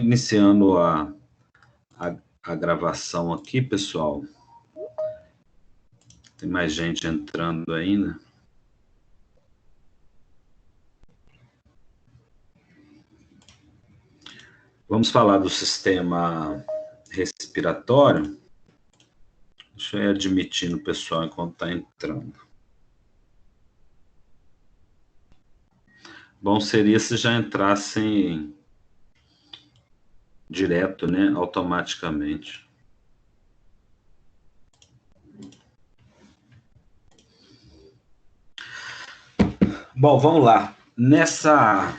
Iniciando a gravação aqui, pessoal. Tem mais gente entrando ainda. Vamos falar do sistema respiratório. Deixa eu ir admitindo o pessoal enquanto está entrando. Bom seria se já entrassem direto, né, automaticamente. Bom, vamos lá. Nessa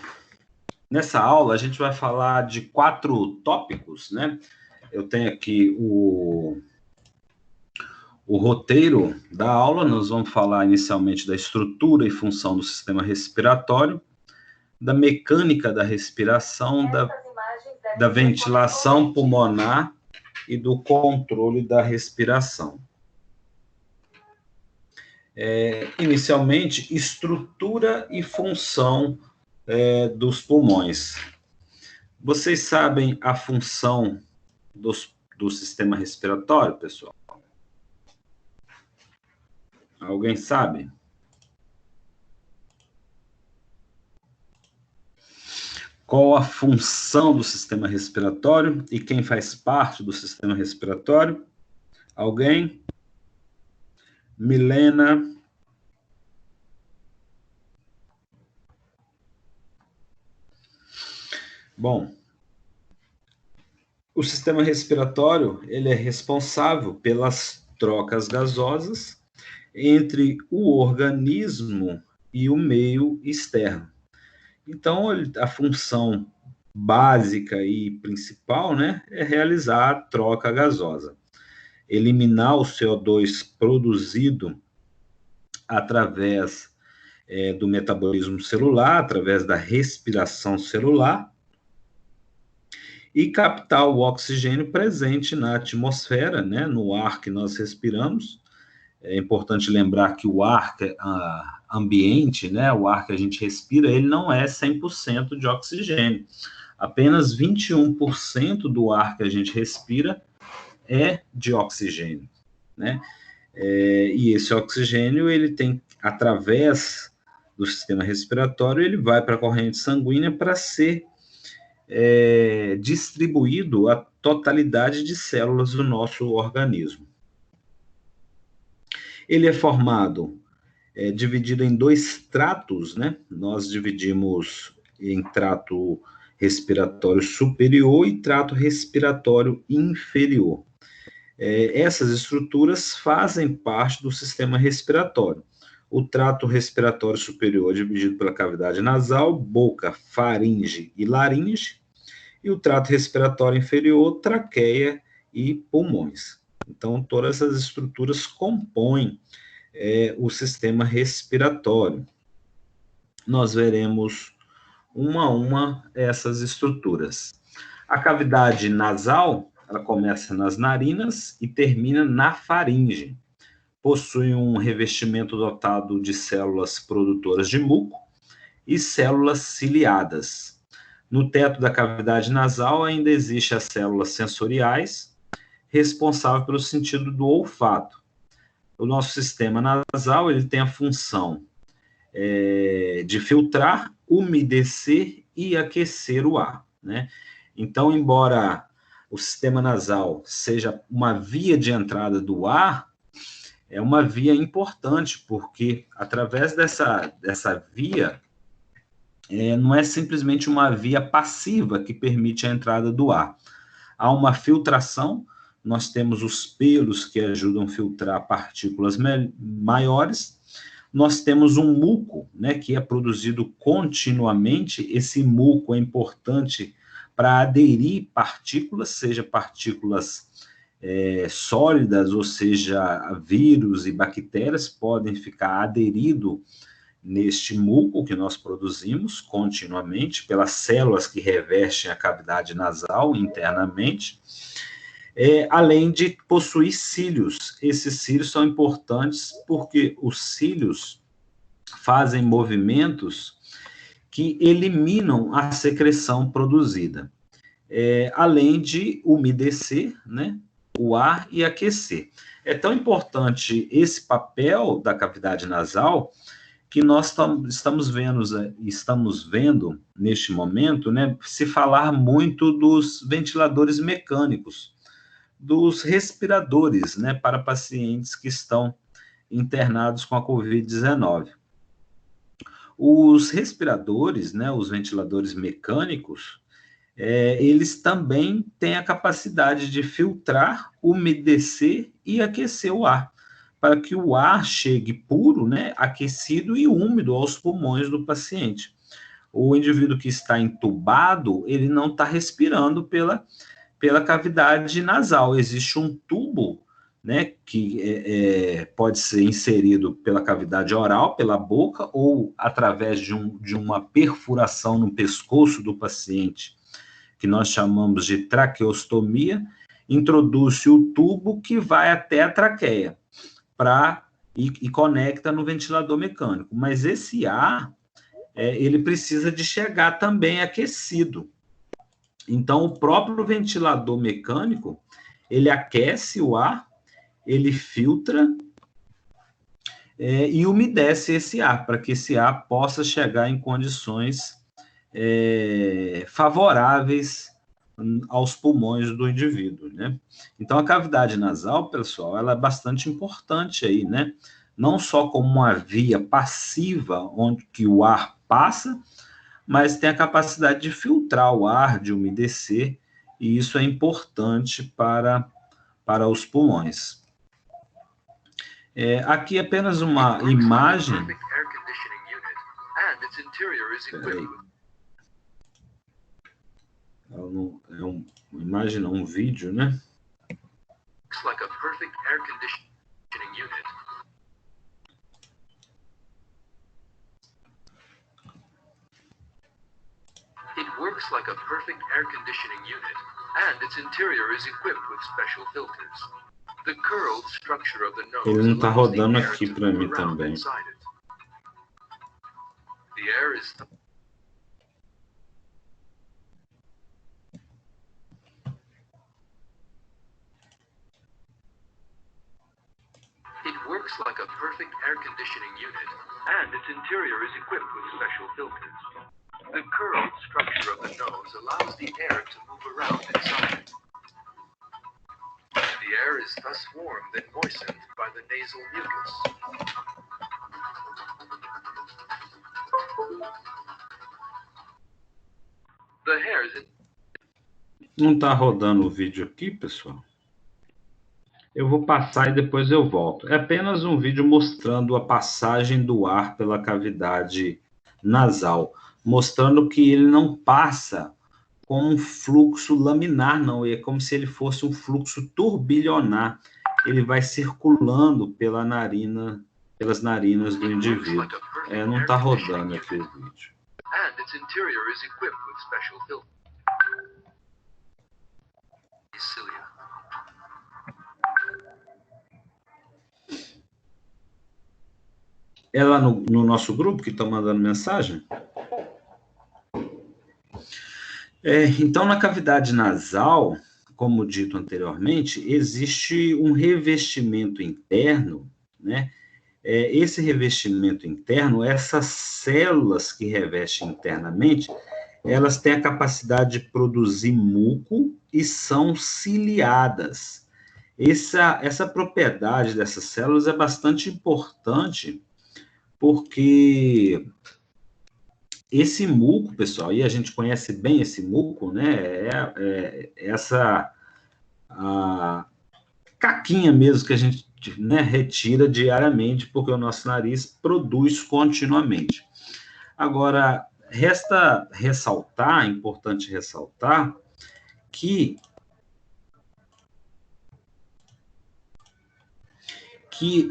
aula, a gente vai falar de 4 tópicos, né? Eu tenho aqui o roteiro da aula. Nós vamos falar inicialmente da estrutura e função do sistema respiratório, da mecânica da respiração, da ventilação pulmonar e do controle da respiração. Inicialmente, estrutura e função dos pulmões. Vocês sabem a função do sistema respiratório, pessoal? Alguém sabe? Qual a função do sistema respiratório e quem faz parte do sistema respiratório? Alguém? Milena? Bom, o sistema respiratório, ele é responsável pelas trocas gasosas entre o organismo e o meio externo. Então, a função básica e principal, né, é realizar a troca gasosa. Eliminar o CO2 produzido através do metabolismo celular, através da respiração celular, e captar o oxigênio presente na atmosfera, né, no ar que nós respiramos. É importante lembrar que o ar ambiente, né, o ar que a gente respira, ele não é 100% de oxigênio. Apenas 21% do ar que a gente respira é de oxigênio, né? E esse oxigênio, ele tem, através do sistema respiratório, ele vai para a corrente sanguínea para ser distribuído à totalidade de células do nosso organismo. Ele é formado, dividido em 2 tratos, né? Nós dividimos em trato respiratório superior e trato respiratório inferior. Essas estruturas fazem parte do sistema respiratório. O trato respiratório superior é dividido pela cavidade nasal, boca, faringe e laringe, e o trato respiratório inferior, traqueia e pulmões. Então, todas essas estruturas compõem o sistema respiratório. Nós veremos uma a uma essas estruturas. A cavidade nasal, ela começa nas narinas e termina na faringe. Possui um revestimento dotado de células produtoras de muco e células ciliadas. No teto da cavidade nasal ainda existem as células sensoriais, responsáveis pelo sentido do olfato. O nosso sistema nasal, ele tem a função de filtrar, umedecer e aquecer o ar, né? Então, embora o sistema nasal seja uma via de entrada do ar, é uma via importante, porque através dessa via, não é simplesmente uma via passiva que permite a entrada do ar. Há uma filtração, nós temos os pelos que ajudam a filtrar partículas maiores, nós temos um muco, né, que é produzido continuamente. Esse muco é importante para aderir partículas, seja partículas sólidas, ou seja, vírus e bactérias podem ficar aderidos neste muco que nós produzimos continuamente pelas células que revestem a cavidade nasal internamente, além de possuir cílios. Esses cílios são importantes porque os cílios fazem movimentos que eliminam a secreção produzida. além de umedecer, né, o ar e aquecer. É tão importante esse papel da cavidade nasal que nós estamos vendo neste momento, né, se falar muito dos ventiladores mecânicos, dos respiradores, né, para pacientes que estão internados com a Covid-19. Os respiradores, né, os ventiladores mecânicos, eles também têm a capacidade de filtrar, umedecer e aquecer o ar, para que o ar chegue puro, né, aquecido e úmido aos pulmões do paciente. O indivíduo que está entubado, ele não está respirando pela cavidade nasal. Existe um tubo, né, que pode ser inserido pela cavidade oral, pela boca, ou através de uma perfuração no pescoço do paciente, que nós chamamos de traqueostomia. Introduz-se o tubo que vai até a traqueia e conecta no ventilador mecânico. Mas esse ar, ele precisa de chegar também aquecido. Então, o próprio ventilador mecânico, ele aquece o ar, ele filtra e umedece esse ar, para que esse ar possa chegar em condições favoráveis aos pulmões do indivíduo, né? Então, a cavidade nasal, pessoal, ela é bastante importante aí, né? Não só como uma via passiva, onde que o ar passa, mas tem a capacidade de filtrar o ar, de umedecer, e isso é importante para os pulmões. Aqui apenas uma imagem. É uma imagem, não, um vídeo, né? Like a perfect air conditioning unit. It works like a perfect air conditioning unit, and its interior is equipped with special filters. The curled structure of the nose. Ele não está rodando aqui para mim também. The air is It works like a perfect air conditioning unit, and its interior is equipped with special filters. The curled structure of the nose allows the air to move around inside it. The air is thus warmed and moistened by the nasal mucus. The hairs... Não está rodando o vídeo aqui, pessoal? Eu vou passar e depois eu volto. É apenas um vídeo mostrando a passagem do ar pela cavidade nasal, mostrando que ele não passa com um fluxo laminar, não, é como se ele fosse um fluxo turbilionar. Ele vai circulando pelas narinas do indivíduo. Não está rodando aqui o vídeo. É lá no nosso grupo que estão mandando mensagem? Então, na cavidade nasal, como dito anteriormente, existe um revestimento interno, né? Esse revestimento interno, essas células que revestem internamente, elas têm a capacidade de produzir muco e são ciliadas. Essa propriedade dessas células é bastante importante, porque esse muco, pessoal, e a gente conhece bem esse muco, né? Essa caquinha mesmo que a gente, né, retira diariamente, porque o nosso nariz produz continuamente. Agora, resta ressaltar, é importante ressaltar, que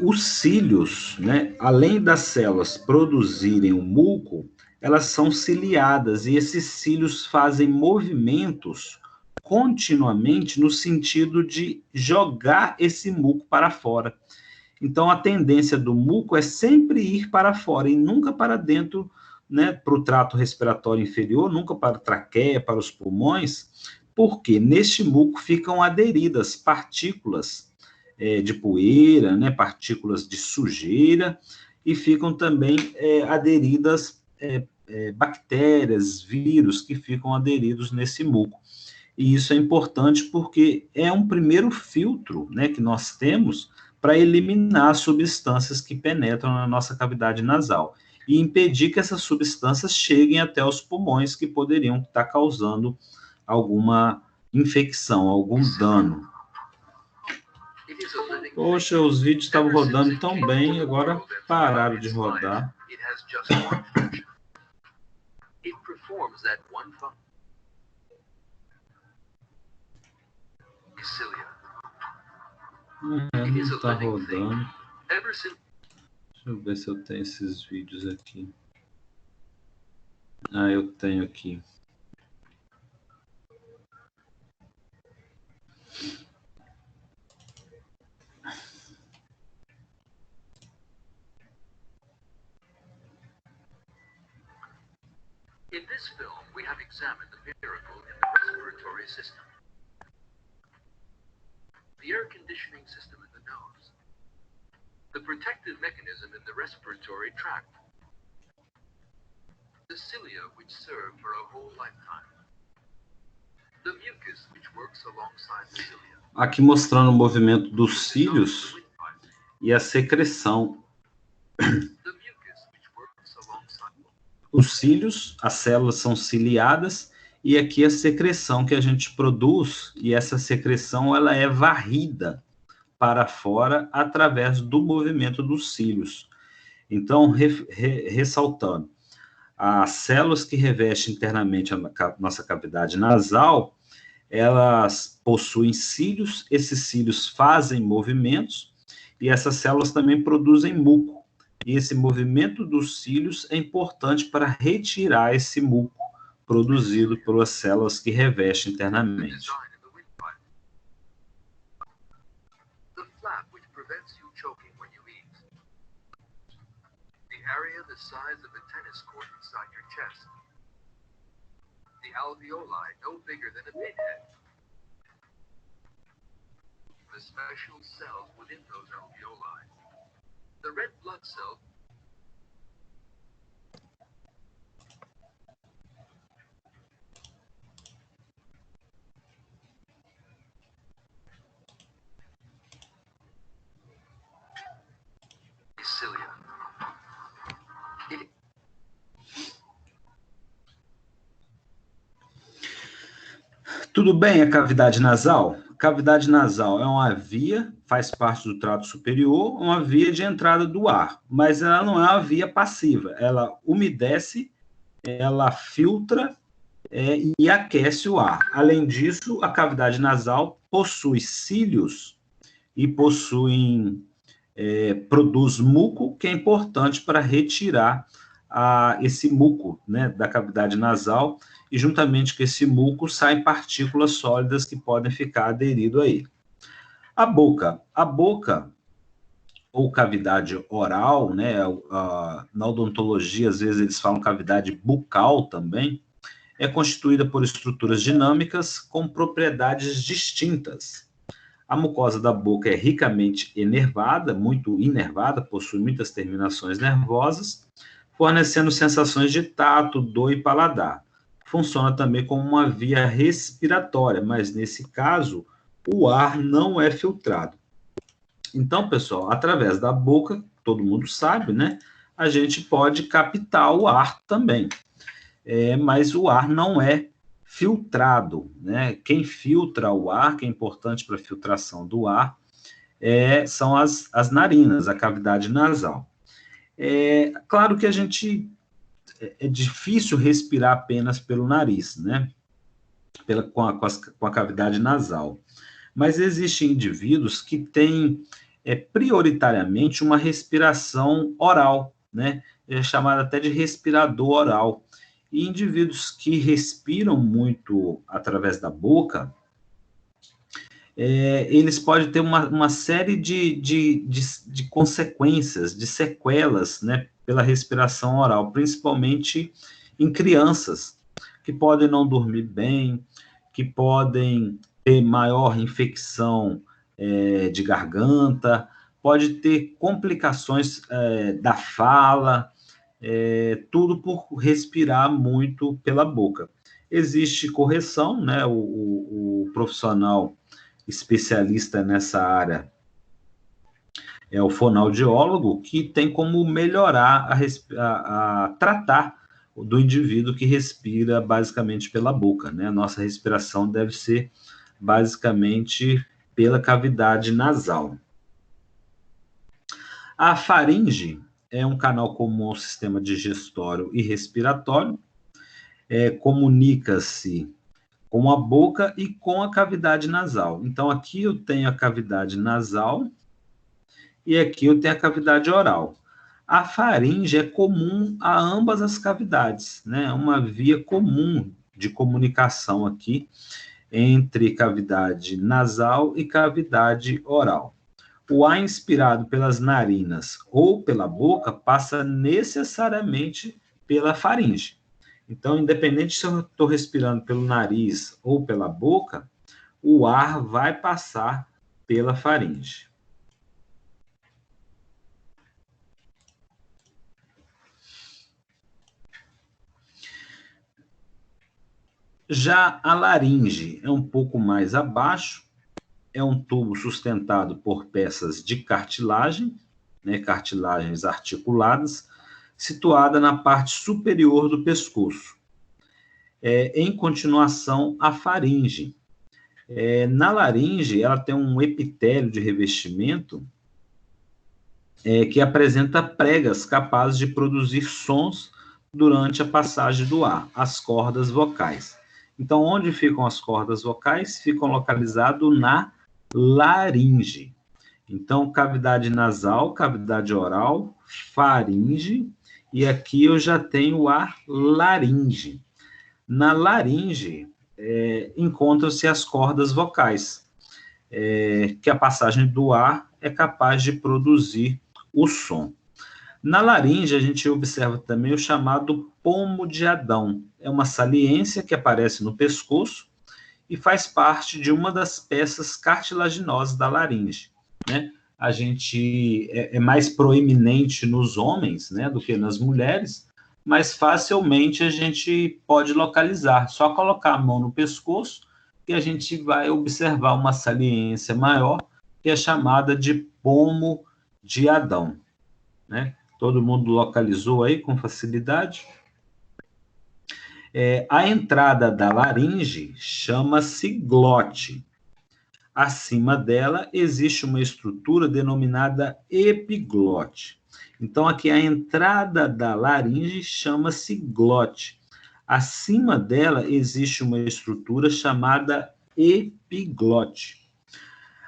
os cílios, né, além das células produzirem o muco, elas são ciliadas, e esses cílios fazem movimentos continuamente no sentido de jogar esse muco para fora. Então, a tendência do muco é sempre ir para fora e nunca para dentro, né, para o trato respiratório inferior, nunca para a traqueia, para os pulmões, porque neste muco ficam aderidas partículas de poeira, né, partículas de sujeira, e ficam também aderidas bactérias, vírus que ficam aderidos nesse muco. E isso é importante porque é um primeiro filtro, né, que nós temos para eliminar substâncias que penetram na nossa cavidade nasal e impedir que essas substâncias cheguem até os pulmões, que poderiam estar causando alguma infecção, algum dano. Poxa, os vídeos estavam rodando tão bem, agora pararam de rodar. Não está rodando. Deixa eu ver se eu tenho esses vídeos aqui. Ah, eu tenho aqui. In this film, we have examined the miracle in the respiratory system. The air conditioning system in the nose. The protective mechanism in the respiratory tract. The cilia, which serve for a whole lifetime. The mucus, which works alongside the cilia. Aqui mostrando o movimento dos cílios e a secreção. Os cílios, as células são ciliadas, e aqui a secreção que a gente produz, e essa secreção ela é varrida para fora através do movimento dos cílios. Então, ressaltando, as células que revestem internamente a nossa cavidade nasal, elas possuem cílios, esses cílios fazem movimentos, e essas células também produzem muco. E esse movimento dos cílios é importante para retirar esse muco produzido pelas células que revestem internamente. The red blood cell is cilia. Tudo bem a cavidade nasal? Cavidade nasal é uma via, faz parte do trato superior, uma via de entrada do ar, mas ela não é uma via passiva, ela umedece, ela filtra e aquece o ar. Além disso, a cavidade nasal possui cílios e produz muco, que é importante para retirar esse muco, né, da cavidade nasal, e juntamente com esse muco saem partículas sólidas que podem ficar aderido a ele. A boca ou cavidade oral, né, na odontologia às vezes eles falam cavidade bucal também, é constituída por estruturas dinâmicas com propriedades distintas. A mucosa da boca é ricamente inervada, muito inervada, possui muitas terminações nervosas, fornecendo sensações de tato, dor e paladar. Funciona também como uma via respiratória, mas nesse caso, o ar não é filtrado. Então, pessoal, através da boca, todo mundo sabe, né? A gente pode captar o ar também. Mas o ar não é filtrado, né? Quem filtra o ar, que é importante para a filtração do ar, são as narinas, a cavidade nasal. Claro que é difícil respirar apenas pelo nariz, né? Com a cavidade nasal. Mas existem indivíduos que têm prioritariamente uma respiração oral, né? É chamada até de respirador oral. E indivíduos que respiram muito através da boca, eles podem ter uma série de consequências, de sequelas, né, pela respiração oral, principalmente em crianças, que podem não dormir bem, que podem ter maior infecção de garganta, pode ter complicações da fala, tudo por respirar muito pela boca. Existe correção, né? O profissional especialista nessa área é o fonoaudiólogo, que tem como melhorar a tratar do indivíduo que respira basicamente pela boca, né? A nossa respiração deve ser basicamente pela cavidade nasal. A faringe é um canal comum ao sistema digestório e respiratório, comunica-se com a boca e com a cavidade nasal. Então, aqui eu tenho a cavidade nasal e aqui eu tenho a cavidade oral. A faringe é comum a ambas as cavidades, né? Uma via comum de comunicação aqui entre cavidade nasal e cavidade oral. O ar inspirado pelas narinas ou pela boca passa necessariamente pela faringe. Então, independente se eu estou respirando pelo nariz ou pela boca, o ar vai passar pela faringe. Já a laringe é um pouco mais abaixo, é um tubo sustentado por peças de cartilagem, né, cartilagens articuladas, situada na parte superior do pescoço. Em continuação, a faringe. Na laringe, ela tem um epitélio de revestimento que apresenta pregas capazes de produzir sons durante a passagem do ar, as cordas vocais. Então, onde ficam as cordas vocais? Ficam localizadas na laringe. Então, cavidade nasal, cavidade oral, faringe, e aqui eu já tenho a laringe. Na laringe, encontram-se as cordas vocais, que a passagem do ar é capaz de produzir o som. Na laringe, a gente observa também o chamado pomo de Adão. É uma saliência que aparece no pescoço e faz parte de uma das peças cartilaginosas da laringe, né? A gente é mais proeminente nos homens, né, do que nas mulheres, mas facilmente a gente pode localizar. Só colocar a mão no pescoço que a gente vai observar uma saliência maior, que é chamada de pomo de Adão, né? Todo mundo localizou aí com facilidade? A entrada da laringe chama-se glote. Acima dela existe uma estrutura denominada epiglote. Então, aqui a entrada da laringe chama-se glote. Acima dela existe uma estrutura chamada epiglote.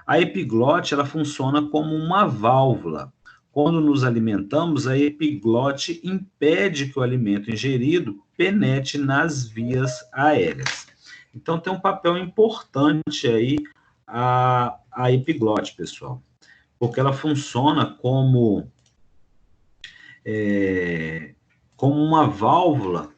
A epiglote, ela funciona como uma válvula. Quando nos alimentamos, a epiglote impede que o alimento ingerido penetre nas vias aéreas. Então, tem um papel importante aí a epiglote, pessoal, porque ela funciona como uma válvula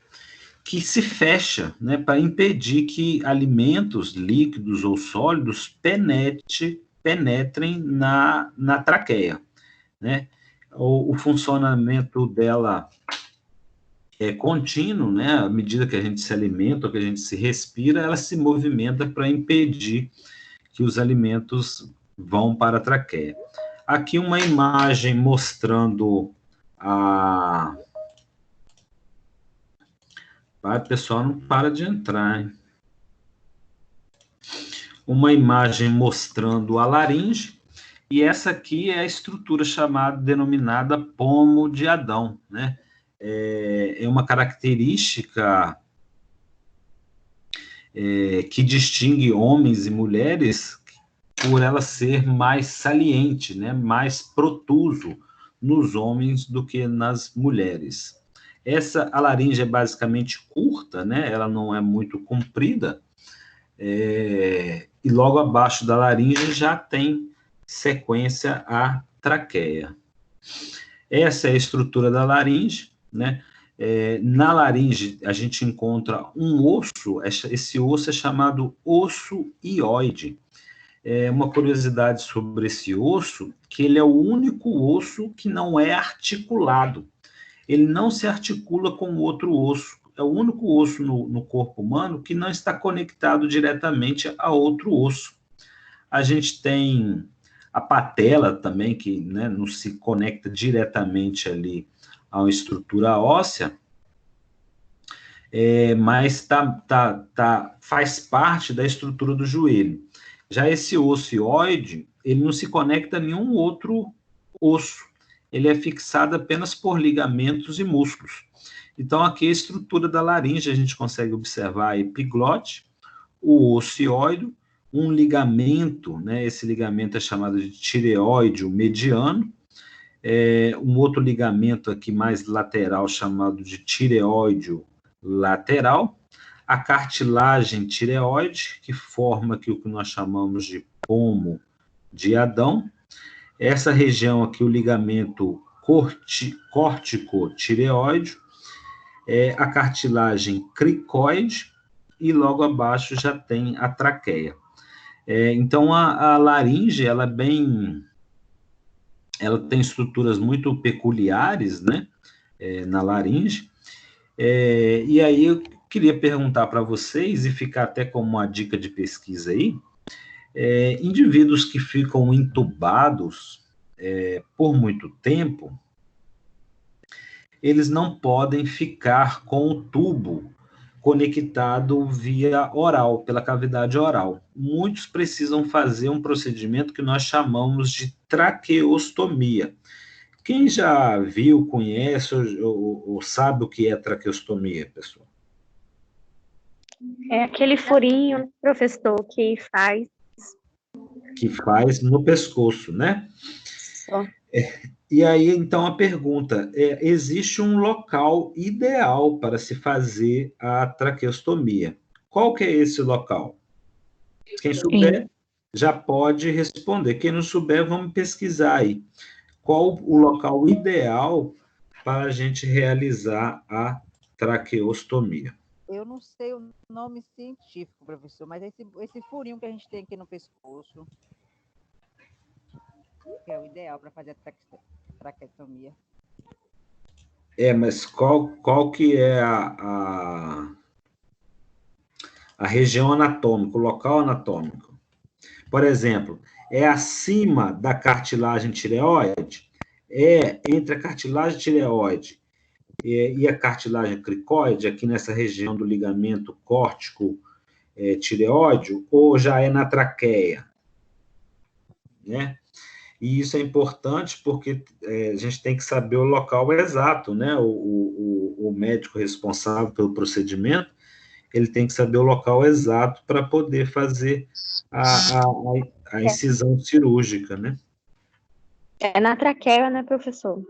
que se fecha, né, para impedir que alimentos líquidos ou sólidos penetrem na traqueia, né? O funcionamento dela é contínuo, né? À medida que a gente se alimenta, ou que a gente se respira, ela se movimenta para impedir que os alimentos vão para a traqueia. Aqui uma imagem mostrando a... Vai, pessoal, não para de entrar, hein? Uma imagem mostrando a laringe, e essa aqui é a estrutura denominada pomo de Adão, né? É uma característica que distingue homens e mulheres por ela ser mais saliente, né? Mais protuso nos homens do que nas mulheres. A laringe é basicamente curta, né? Ela não é muito comprida, e logo abaixo da laringe já tem sequência a traqueia. Essa é a estrutura da laringe, né? Na laringe, a gente encontra um osso, esse osso é chamado osso hioide. Uma curiosidade sobre esse osso, que ele é o único osso que não é articulado. Ele não se articula com outro osso. É o único osso no corpo humano que não está conectado diretamente a outro osso. A gente tem a patela também, que, né, não se conecta diretamente a uma estrutura óssea, mas faz parte da estrutura do joelho. Já esse osso hioide, ele não se conecta a nenhum outro osso. Ele é fixado apenas por ligamentos e músculos. Então, aqui a estrutura da laringe, a gente consegue observar a epiglote, o osso hioide, um ligamento, né? Esse ligamento é chamado de tireoide mediano, um outro ligamento aqui mais lateral chamado de tireoide lateral, a cartilagem tireoide, que forma aqui o que nós chamamos de pomo de Adão, essa região aqui, o ligamento córtico-tireoide, a cartilagem cricoide, e logo abaixo já tem a traqueia. Então, a laringe, ela tem estruturas muito peculiares, né, na laringe, e aí eu queria perguntar para vocês, e ficar até como uma dica de pesquisa aí, indivíduos que ficam entubados por muito tempo, eles não podem ficar com o tubo conectado via oral, pela cavidade oral. Muitos precisam fazer um procedimento que nós chamamos de traqueostomia. Quem já viu, conhece ou sabe o que é traqueostomia, pessoal? É aquele furinho, né, professor, que faz. Que faz no pescoço, né? Ó. E aí, então, a pergunta existe um local ideal para se fazer a traqueostomia. Qual que é esse local? Quem souber já pode responder. Quem não souber, vamos pesquisar aí. Qual o local ideal para a gente realizar a traqueostomia? Eu não sei o nome científico, professor, mas esse furinho que a gente tem aqui no pescoço, que é o ideal para fazer a traqueostomia. Mas qual que é a região anatômica, o local anatômico? Por exemplo, é acima da cartilagem tireoide? É entre a cartilagem tireoide e a cartilagem cricoide, aqui nessa região do ligamento córtico tireóide, ou já é na traqueia? Né? E isso é importante porque a gente tem que saber o local exato, né? O médico responsável pelo procedimento, ele tem que saber o local exato para poder fazer a incisão cirúrgica, né? É na traqueia, né, professor?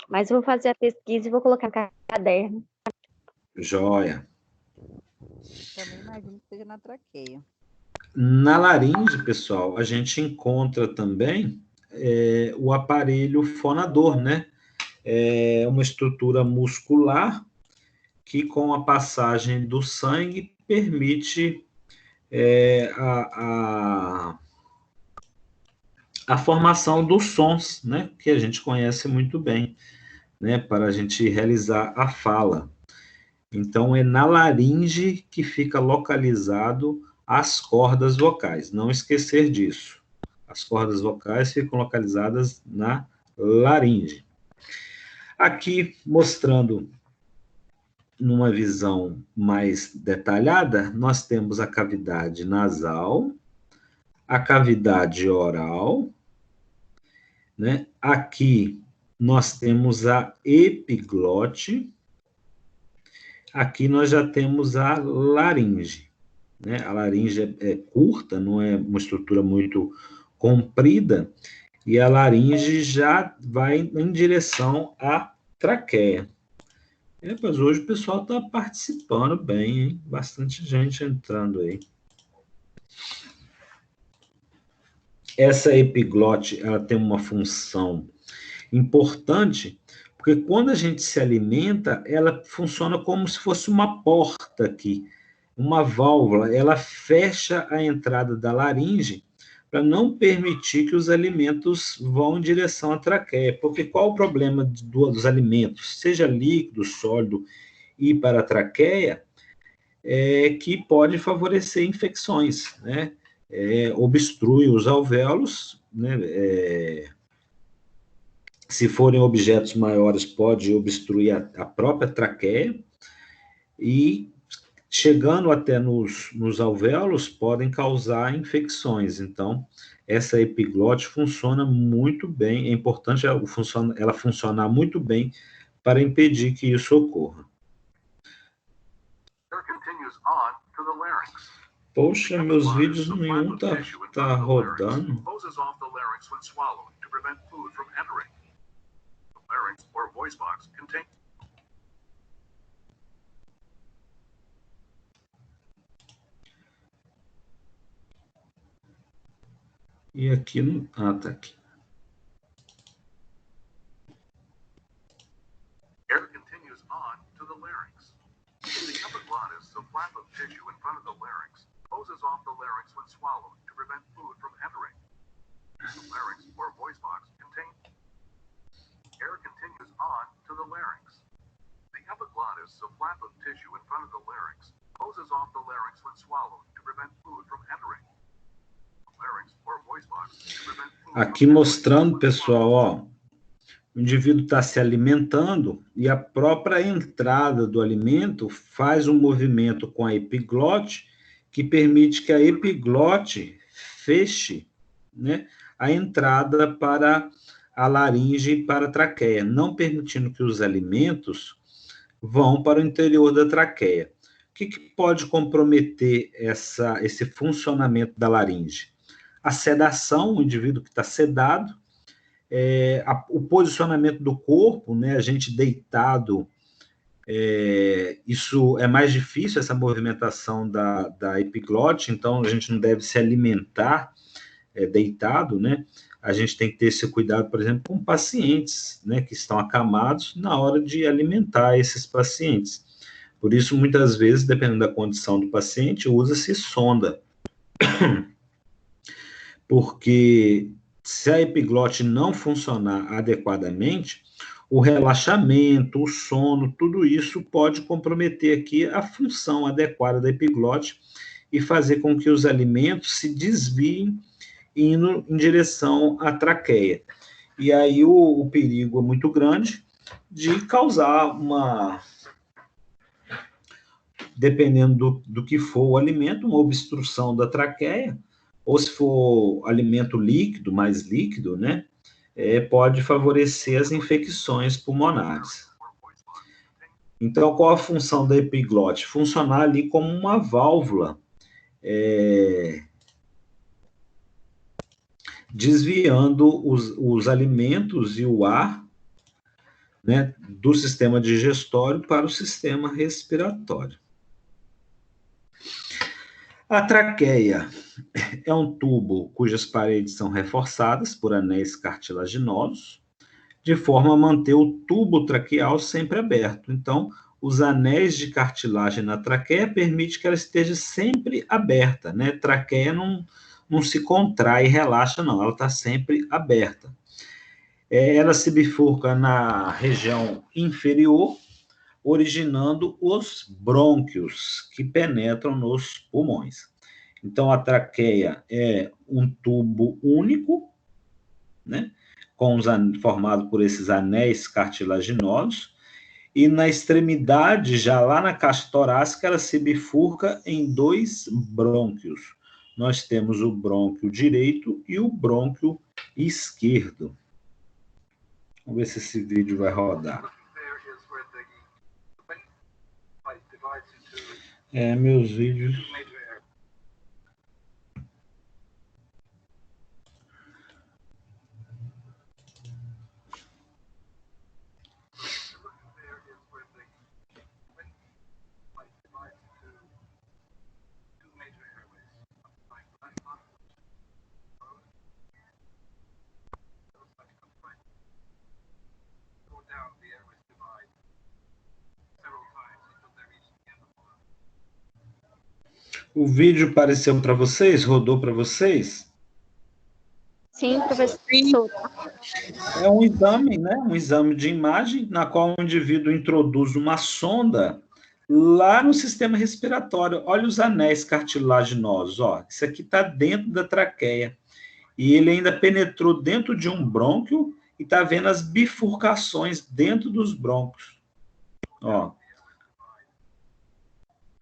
Mas eu vou fazer a pesquisa e vou colocar no caderno. Joia. Também imagino que seja na traqueia. Na laringe, pessoal, a gente encontra também o aparelho fonador, né? É uma estrutura muscular que, com a passagem do sangue, permite a formação dos sons, né? Que a gente conhece muito bem, né? Para a gente realizar a fala. Então, é na laringe que fica localizado as cordas vocais. Não esquecer disso. As cordas vocais ficam localizadas na laringe. Aqui, mostrando numa visão mais detalhada, nós temos a cavidade nasal, a cavidade oral, né? Aqui nós temos a epiglote, aqui nós já temos a laringe, né? A laringe é curta, não é uma estrutura muito comprida, e a laringe já vai em direção à traqueia. Mas hoje o pessoal está participando bem, hein? Bastante gente entrando aí. Essa epiglote, ela tem uma função importante, porque Porque quando a gente se alimenta, ela funciona como se fosse uma porta aqui, uma válvula. Ela fecha a entrada da laringe para não permitir que os alimentos vão em direção à traqueia. Porque qual o problema dos alimentos, seja líquido, sólido, ir para a traqueia, é que pode favorecer infecções, né? Obstrui os alvéolos, né? Se forem objetos maiores, pode obstruir a própria traqueia e, chegando até nos alvéolos, podem causar infecções. Então, essa epiglote funciona muito bem, é importante ela funcionar muito bem para impedir que isso ocorra. Air continues on to the larynx. Poxa, The meus epiglottis, vídeos a nenhum flap of tissue in tá front of the larynx, rodando. closes off the larynx when swallowed to prevent food from entering. The larynx or voice box contains E aqui no... Ah, tá aqui. air continues on to the larynx. The epiglottis, a flap of tissue in front of the larynx, closes off the larynx when swallowed to prevent food from entering. The larynx or voice box contains air continues on to the larynx. The epiglottis, a flap of tissue in front of the larynx, closes off the larynx when swallowed to prevent food from entering. The larynx or voice box to prevent food Aqui from mostrando, entering. pessoal, ó, o indivíduo está se alimentando e a própria entrada do alimento faz um movimento com a epiglote que permite que a epiglote feche, né, a entrada para a laringe e para a traqueia, não permitindo que os alimentos vão para o interior da traqueia. O que pode comprometer esse funcionamento da laringe? A sedação, o indivíduo que está sedado, o posicionamento do corpo, né, a gente deitado, isso é mais difícil, essa movimentação da epiglote, então a gente não deve se alimentar deitado, né? A gente tem que ter esse cuidado, por exemplo, com pacientes, né, que estão acamados na hora de alimentar esses pacientes. Por isso, muitas vezes, dependendo da condição do paciente, usa-se sonda. Porque se a epiglote não funcionar adequadamente, o relaxamento, o sono, tudo isso pode comprometer aqui a função adequada da epiglote e fazer com que os alimentos se desviem indo em direção à traqueia. E aí o perigo é muito grande de causar dependendo do que for o alimento, uma obstrução da traqueia, ou se for alimento líquido, mais líquido, né, pode favorecer as infecções pulmonares. Então, qual a função da epiglote? Funcionar ali como uma válvula, desviando os alimentos e o ar, né, do sistema digestório para o sistema respiratório. A traqueia é um tubo cujas paredes são reforçadas por anéis cartilaginosos, de forma a manter o tubo traqueal sempre aberto. Então, os anéis de cartilagem na traqueia permitem que ela esteja sempre aberta, né? Traqueia não se contrai e relaxa, não, ela está sempre aberta. Ela se bifurca na região inferior, originando os brônquios, que penetram nos pulmões. Então, a traqueia é um tubo único, né, formado por esses anéis cartilaginosos, e na extremidade, já lá na caixa torácica, ela se bifurca em dois brônquios. Nós temos o brônquio direito e o brônquio esquerdo. Vamos ver se esse vídeo vai rodar. Meus vídeos... Down the O vídeo apareceu para vocês? Rodou para vocês? Sim, professor. É um exame, né? Um exame de imagem, na qual o indivíduo introduz uma sonda lá no sistema respiratório. Olha os anéis cartilaginosos, ó. Isso aqui está dentro da traqueia. E ele ainda penetrou dentro de um brônquio e está vendo as bifurcações dentro dos brônquios. Ó.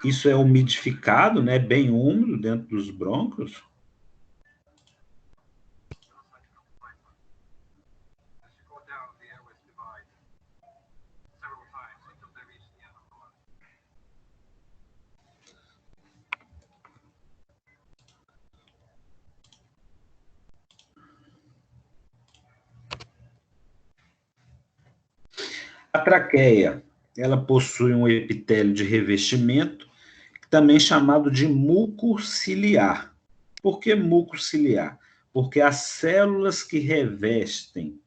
Isso é umidificado, né? Bem úmido dentro dos brônquios. A traqueia, ela possui um epitélio de revestimento, também chamado de muco ciliar. Por que muco ciliar? Porque as células que revestem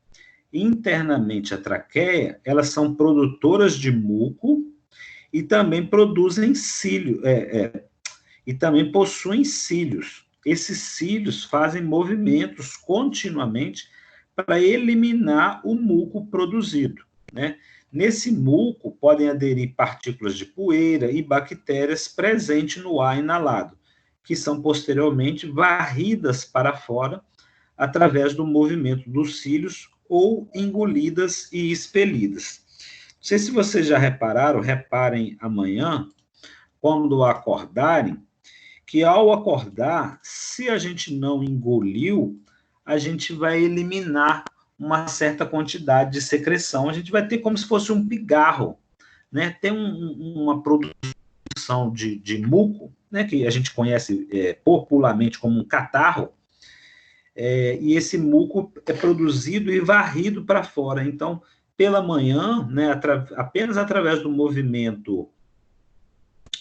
internamente a traqueia, elas são produtoras de muco e também produzem cílio, e também possuem cílios. Esses cílios fazem movimentos continuamente para eliminar o muco produzido, né? Nesse muco podem aderir partículas de poeira e bactérias presentes no ar inalado, que são posteriormente varridas para fora através do movimento dos cílios ou engolidas e expelidas. Não sei se vocês já repararam, reparem amanhã, quando acordarem, que ao acordar, se a gente não engoliu, a gente vai eliminar uma certa quantidade de secreção. A gente vai ter como se fosse um pigarro, né? Tem uma produção de muco, né? Que a gente conhece popularmente como um catarro, e esse muco é produzido e varrido para fora. Então, pela manhã, né, apenas através do movimento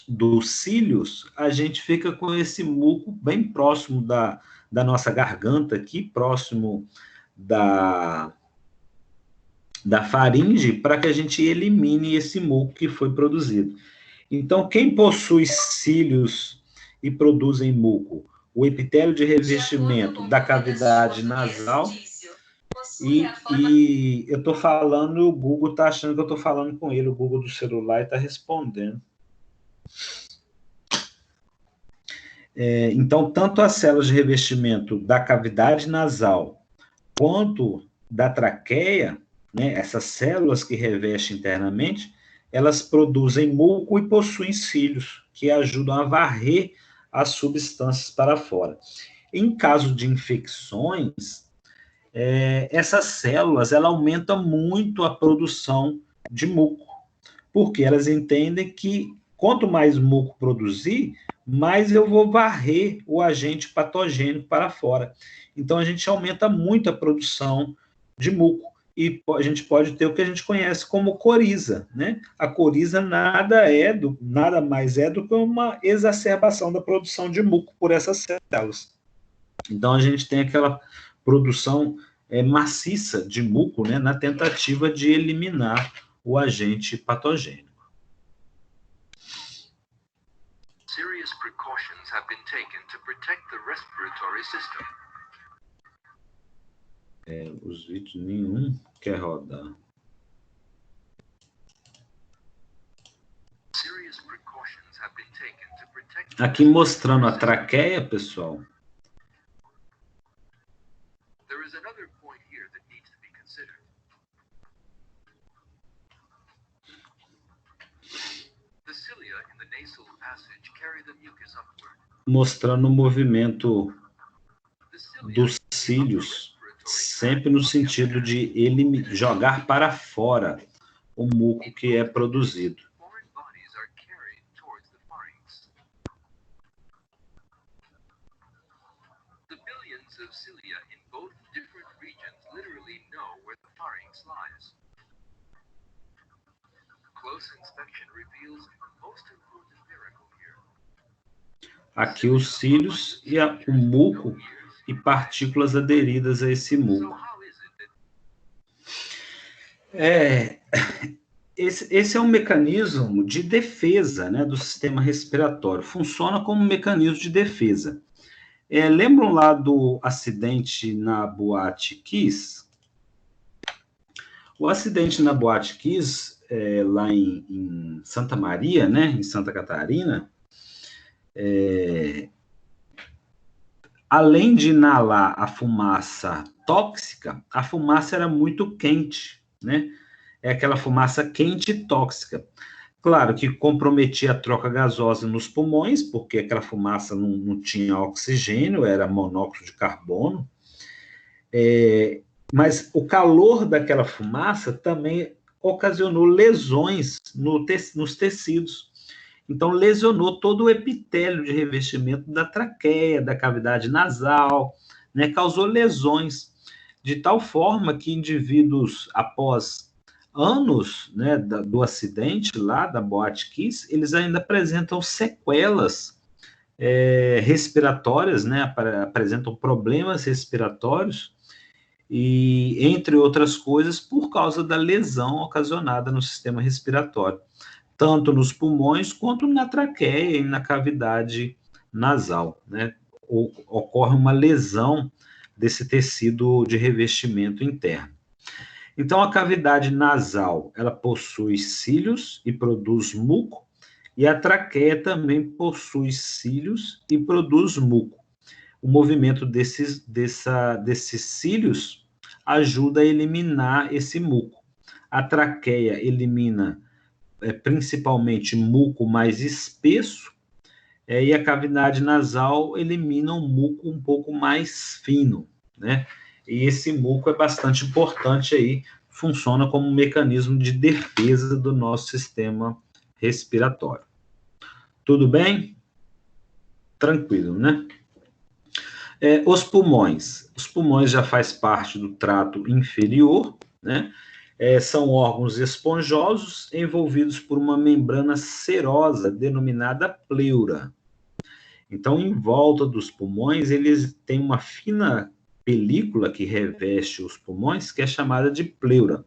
dos cílios, a gente fica com esse muco bem próximo da nossa garganta aqui, próximo da faringe, para que a gente elimine esse muco que foi produzido. Então, quem possui cílios e produzem muco? O epitélio de revestimento da cavidade nasal. E eu estou falando, o Google está achando que eu estou falando com ele, o Google do celular está respondendo. Então, tanto as células de revestimento da cavidade nasal quanto da traqueia, né, essas células que revestem internamente, elas produzem muco e possuem cílios, que ajudam a varrer as substâncias para fora. Em caso de infecções, essas células ela aumentam muito a produção de muco, porque elas entendem que quanto mais muco produzir, mais eu vou varrer o agente patogênico para fora. Então, a gente aumenta muito a produção de muco. E a gente pode ter o que a gente conhece como coriza, né? A coriza nada mais é do que uma exacerbação da produção de muco por essas células. Então, a gente tem aquela produção maciça de muco, né, na tentativa de eliminar o agente patogênico. Serious precautions have been taken to protect the respiratory system. Os vídeos nenhum quer rodar. Serious precautions have been taken to protect. Aqui mostrando a traqueia, pessoal. There is another point here that needs to be considered. The cilia in the nasal passage carry the mucus upward. Mostrando o movimento dos cílios, sempre no sentido de jogar para fora o muco que é produzido. Foreign bodies are carried towards the pharynx. The billions of cilia in both different regions literally know where the pharynx lies. Close inspection reveals a most important miracle here. Aqui os cílios e o muco e partículas aderidas a esse So muco. how is it that esse é um mecanismo de defesa, né, do sistema respiratório. Funciona como um mecanismo de defesa. Lembram lá do acidente na Boate Kiss? O acidente na Boate Kiss, lá em Santa Maria, né, em Santa Catarina, além de inalar a fumaça tóxica, a fumaça era muito quente, né? É aquela fumaça quente e tóxica. Claro que comprometia a troca gasosa nos pulmões, porque aquela fumaça não tinha oxigênio, era monóxido de carbono. Mas o calor daquela fumaça também ocasionou lesões nos tecidos. Então, lesionou todo o epitélio de revestimento da traqueia, da cavidade nasal, né? Causou lesões, de tal forma que indivíduos, após anos, né, do acidente lá da Boate Kiss, eles ainda apresentam sequelas respiratórias, né? Apresentam problemas respiratórios, e, entre outras coisas, por causa da lesão ocasionada no sistema respiratório, tanto nos pulmões quanto na traqueia e na cavidade nasal, né? Ocorre uma lesão desse tecido de revestimento interno. Então, a cavidade nasal, ela possui cílios e produz muco, e a traqueia também possui cílios e produz muco. O movimento desses cílios ajuda a eliminar esse muco. A traqueia elimina principalmente muco mais espesso, e a cavidade nasal elimina um muco um pouco mais fino, né? E esse muco é bastante importante aí, funciona como um mecanismo de defesa do nosso sistema respiratório. Tudo bem? Tranquilo, né? Os pulmões. Os pulmões já faz parte do trato inferior, né? São órgãos esponjosos envolvidos por uma membrana serosa denominada pleura. Então, em volta dos pulmões, eles têm uma fina película que reveste os pulmões, que é chamada de pleura.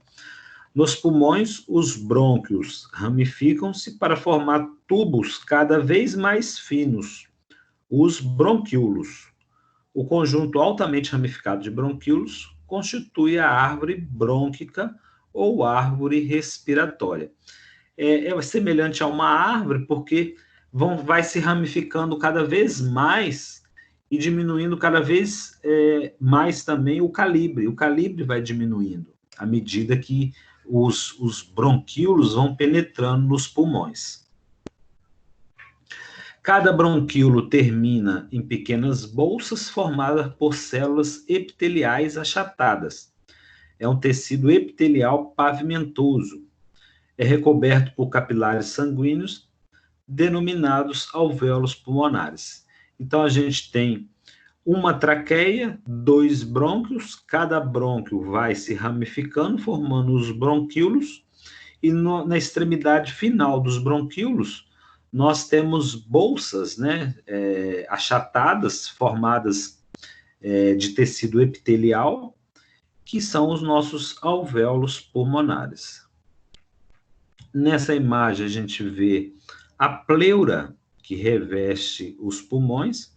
Nos pulmões, os brônquios ramificam-se para formar tubos cada vez mais finos, os bronquíolos. O conjunto altamente ramificado de bronquíolos constitui a árvore brônquica ou árvore respiratória. É semelhante a uma árvore porque vai se ramificando cada vez mais e diminuindo cada vez mais também o calibre. O calibre vai diminuindo à medida que os bronquíolos vão penetrando nos pulmões. Cada bronquíolo termina em pequenas bolsas formadas por células epiteliais achatadas. É um tecido epitelial pavimentoso. É recoberto por capilares sanguíneos denominados alvéolos pulmonares. Então, a gente tem uma traqueia, 2 brônquios, cada brônquio vai se ramificando, formando os bronquíolos, e na extremidade final dos bronquíolos, nós temos bolsas, né, achatadas, formadas de tecido epitelial, que são os nossos alvéolos pulmonares. Nessa imagem, a gente vê a pleura que reveste os pulmões.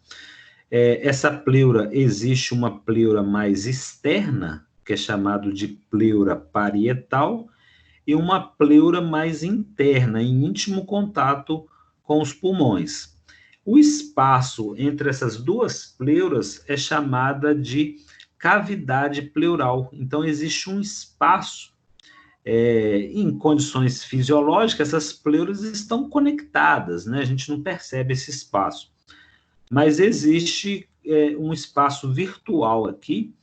Essa pleura, existe uma pleura mais externa, que é chamada de pleura parietal, e uma pleura mais interna, em íntimo contato com os pulmões. O espaço entre essas duas pleuras é chamada de cavidade pleural. Então, existe um espaço. Em condições fisiológicas, essas pleuras estão conectadas, né? A gente não percebe esse espaço. Mas existe um espaço virtual aqui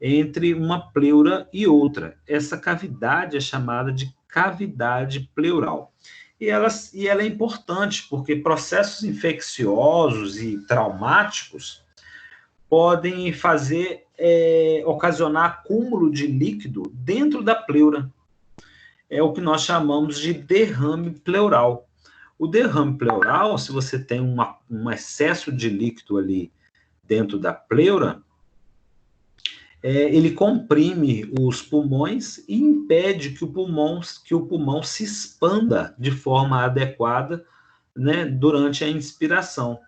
entre uma pleura e outra. Essa cavidade é chamada de cavidade pleural. E ela é importante porque processos infecciosos e traumáticos podem ocasionar acúmulo de líquido dentro da pleura. É o que nós chamamos de derrame pleural. O derrame pleural, se você tem um excesso de líquido ali dentro da pleura, ele comprime os pulmões e impede que o pulmão se expanda de forma adequada, né, durante a inspiração.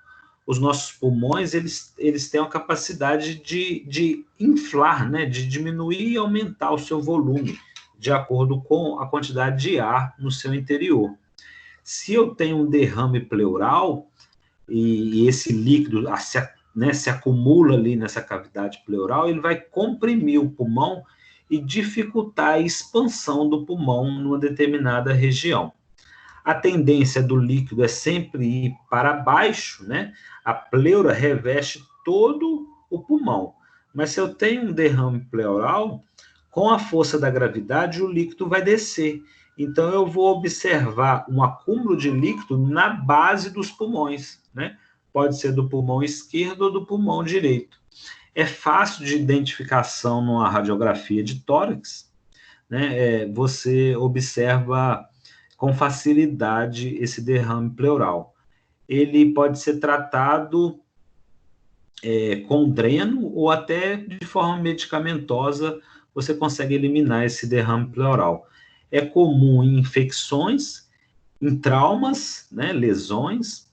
Os nossos pulmões, eles têm a capacidade de inflar, né, de diminuir e aumentar o seu volume, de acordo com a quantidade de ar no seu interior. Se eu tenho um derrame pleural, e esse líquido se acumula ali nessa cavidade pleural, ele vai comprimir o pulmão e dificultar a expansão do pulmão numa determinada região. A tendência do líquido é sempre ir para baixo, né? A pleura reveste todo o pulmão. Mas se eu tenho um derrame pleural, com a força da gravidade, o líquido vai descer. Então, eu vou observar um acúmulo de líquido na base dos pulmões, né? Pode ser do pulmão esquerdo ou do pulmão direito. É fácil de identificação numa radiografia de tórax, né? Você observa com facilidade esse derrame pleural. Ele pode ser tratado com dreno ou até de forma medicamentosa, você consegue eliminar esse derrame pleural. É comum em infecções, em traumas, né, lesões,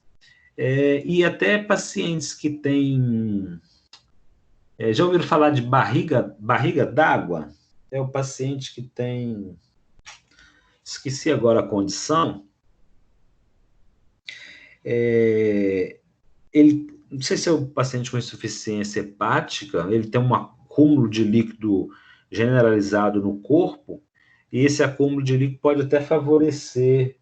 e até pacientes que têm... já ouviram falar de barriga d'água? É o paciente que tem... Esqueci agora a condição. Não sei se é o paciente com insuficiência hepática, ele tem um acúmulo de líquido generalizado no corpo, e esse acúmulo de líquido pode até favorecer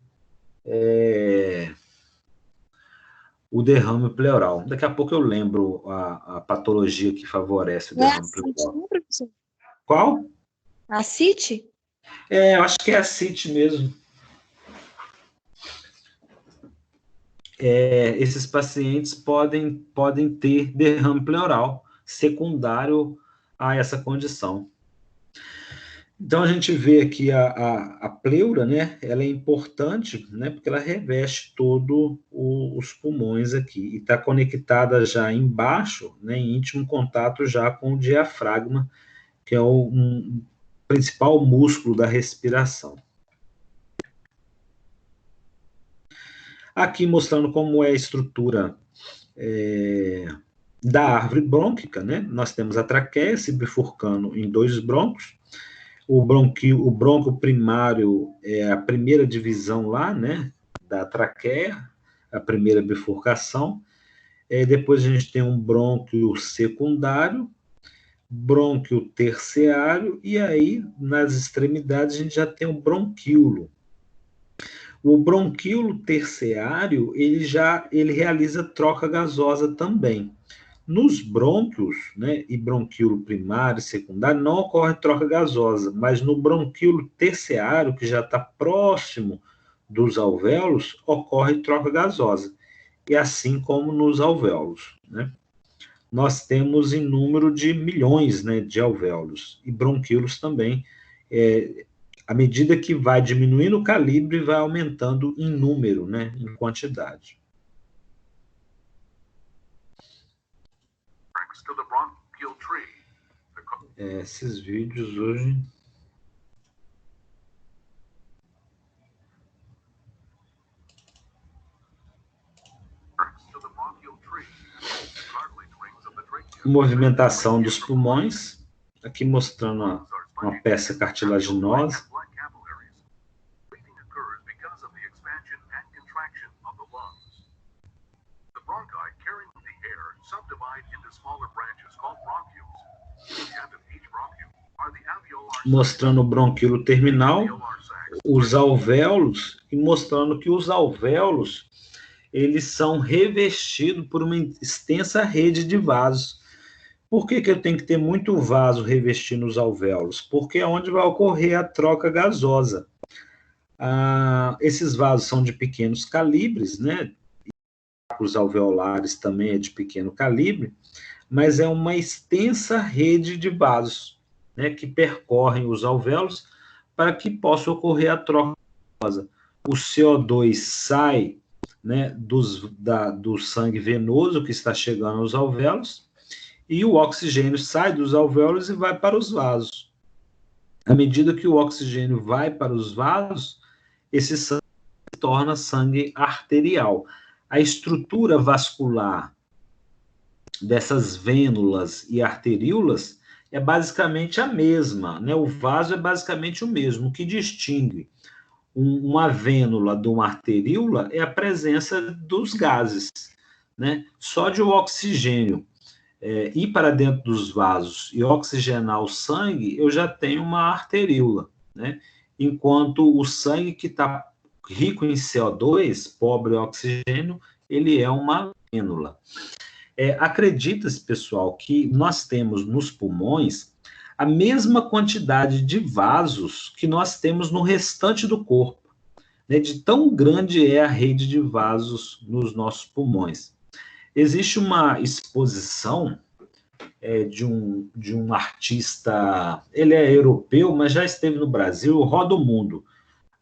o derrame pleural. Daqui a pouco eu lembro a patologia que favorece o derrame pleural. Não, professor? Qual? Ascite? Eu acho que é ascite mesmo. Esses pacientes podem ter derrame pleural secundário a essa condição. Então, a gente vê aqui a pleura, né? Ela é importante, né? Porque ela reveste todos os pulmões aqui e está conectada já embaixo, né? Em íntimo contato já com o diafragma, que é o principal músculo da respiração. Aqui mostrando como é a estrutura da árvore brônquica, né? Nós temos a traqueia se bifurcando em dois brônquios. O brônquio primário é a primeira divisão lá, né? Da traqueia, a primeira bifurcação. Depois a gente tem um brônquio secundário, brônquio terciário, e aí, nas extremidades, a gente já tem um bronquíolo. O bronquíolo terciário, ele realiza troca gasosa também. Nos brônquios, né, e bronquíolo primário e secundário, não ocorre troca gasosa, mas no bronquíolo terciário, que já está próximo dos alvéolos, ocorre troca gasosa. E assim como nos alvéolos, né? Nós temos em número de milhões, né, de alvéolos, e bronquíolos também. À medida que vai diminuindo o calibre, vai aumentando em número, né, em quantidade. Esses vídeos hoje... Movimentação dos pulmões, aqui mostrando uma peça cartilaginosa. Mostrando o bronquíolo terminal, os alvéolos, e mostrando que os alvéolos, eles são revestidos por uma extensa rede de vasos. Por que eu tenho que ter muito vaso revestindo os alvéolos? Porque é onde vai ocorrer a troca gasosa. Esses vasos são de pequenos calibres, né? Os alveolares também é de pequeno calibre, mas é uma extensa rede de vasos, né, que percorrem os alvéolos para que possa ocorrer a troca gasosa. O CO2 sai, né, do sangue venoso que está chegando aos alvéolos, e o oxigênio sai dos alvéolos e vai para os vasos. À medida que o oxigênio vai para os vasos, esse sangue se torna sangue arterial. A estrutura vascular dessas vênulas e arteríolas é basicamente a mesma, né? O vaso é basicamente o mesmo. O que distingue uma vênula de uma arteríola é a presença dos gases, né? Só de o oxigênio ir para dentro dos vasos e oxigenar o sangue, eu já tenho uma arteríola, né? Enquanto o sangue que está rico em CO2, pobre em oxigênio, ele é uma vênula. Acredita-se, pessoal, que nós temos nos pulmões a mesma quantidade de vasos que nós temos no restante do corpo, né? De tão grande é a rede de vasos nos nossos pulmões. Existe uma exposição de um artista, ele é europeu, mas já esteve no Brasil, roda o mundo.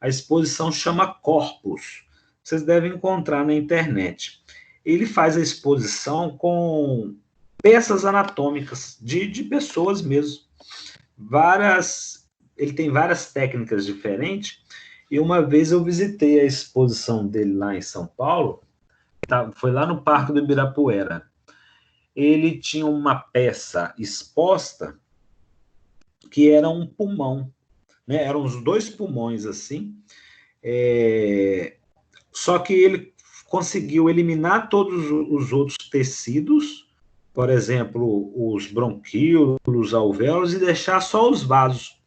A exposição chama Corpus. Vocês devem encontrar na internet. Ele faz a exposição com peças anatômicas de pessoas mesmo. Ele tem várias técnicas diferentes. E uma vez eu visitei a exposição dele lá em São Paulo, foi lá no Parque do Ibirapuera. Ele tinha uma peça exposta que era um pulmão, né? Eram os dois pulmões assim, só que ele conseguiu eliminar todos os outros tecidos, por exemplo, os bronquíolos, os alvéolos, e deixar só os vasos.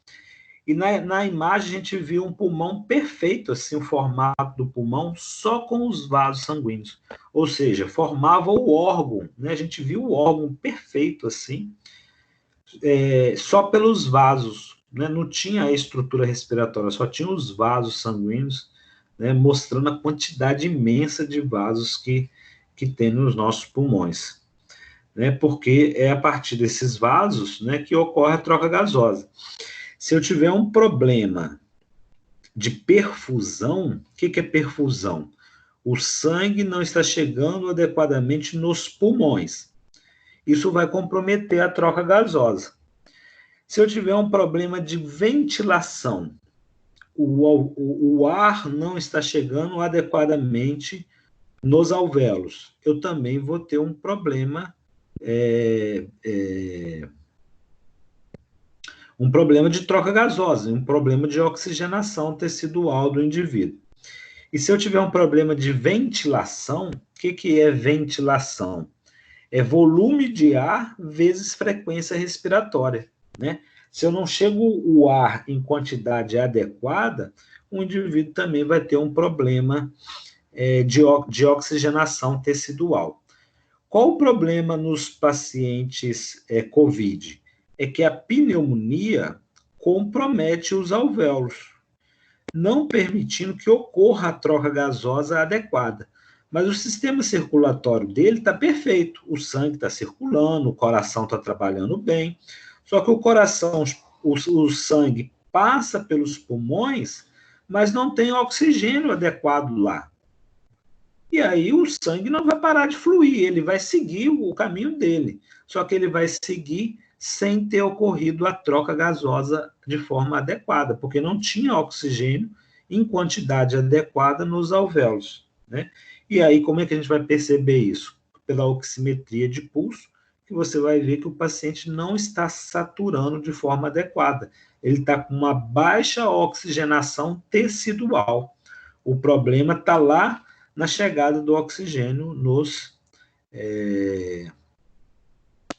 E na imagem a gente viu um pulmão perfeito, assim, o formato do pulmão, só com os vasos sanguíneos. Ou seja, formava o órgão, né? A gente viu o órgão perfeito, assim, só pelos vasos, né? Não tinha a estrutura respiratória, só tinha os vasos sanguíneos, né? Mostrando a quantidade imensa de vasos que tem nos nossos pulmões, né? Porque é a partir desses vasos, né, que ocorre a troca gasosa. Se eu tiver um problema de perfusão, o que é perfusão? O sangue não está chegando adequadamente nos pulmões. Isso vai comprometer a troca gasosa. Se eu tiver um problema de ventilação, o ar não está chegando adequadamente nos alvéolos, eu também vou ter um problema, um problema de troca gasosa, um problema de oxigenação tecidual do indivíduo. E se eu tiver um problema de ventilação, o que é ventilação? É volume de ar vezes frequência respiratória, né? Se eu não chego o ar em quantidade adequada, o indivíduo também vai ter um problema de oxigenação tecidual. Qual o problema nos pacientes COVID? É que a pneumonia compromete os alvéolos, não permitindo que ocorra a troca gasosa adequada. Mas o sistema circulatório dele está perfeito, o sangue está circulando, o coração está trabalhando bem, só que o coração, o sangue passa pelos pulmões, mas não tem oxigênio adequado lá. E aí o sangue não vai parar de fluir, ele vai seguir o caminho dele, só que ele vai seguir sem ter ocorrido a troca gasosa de forma adequada, porque não tinha oxigênio em quantidade adequada nos alvéolos, né? E aí, como é que a gente vai perceber isso? Pela oximetria de pulso, que você vai ver que o paciente não está saturando de forma adequada. Ele está com uma baixa oxigenação tecidual. O problema está lá na chegada do oxigênio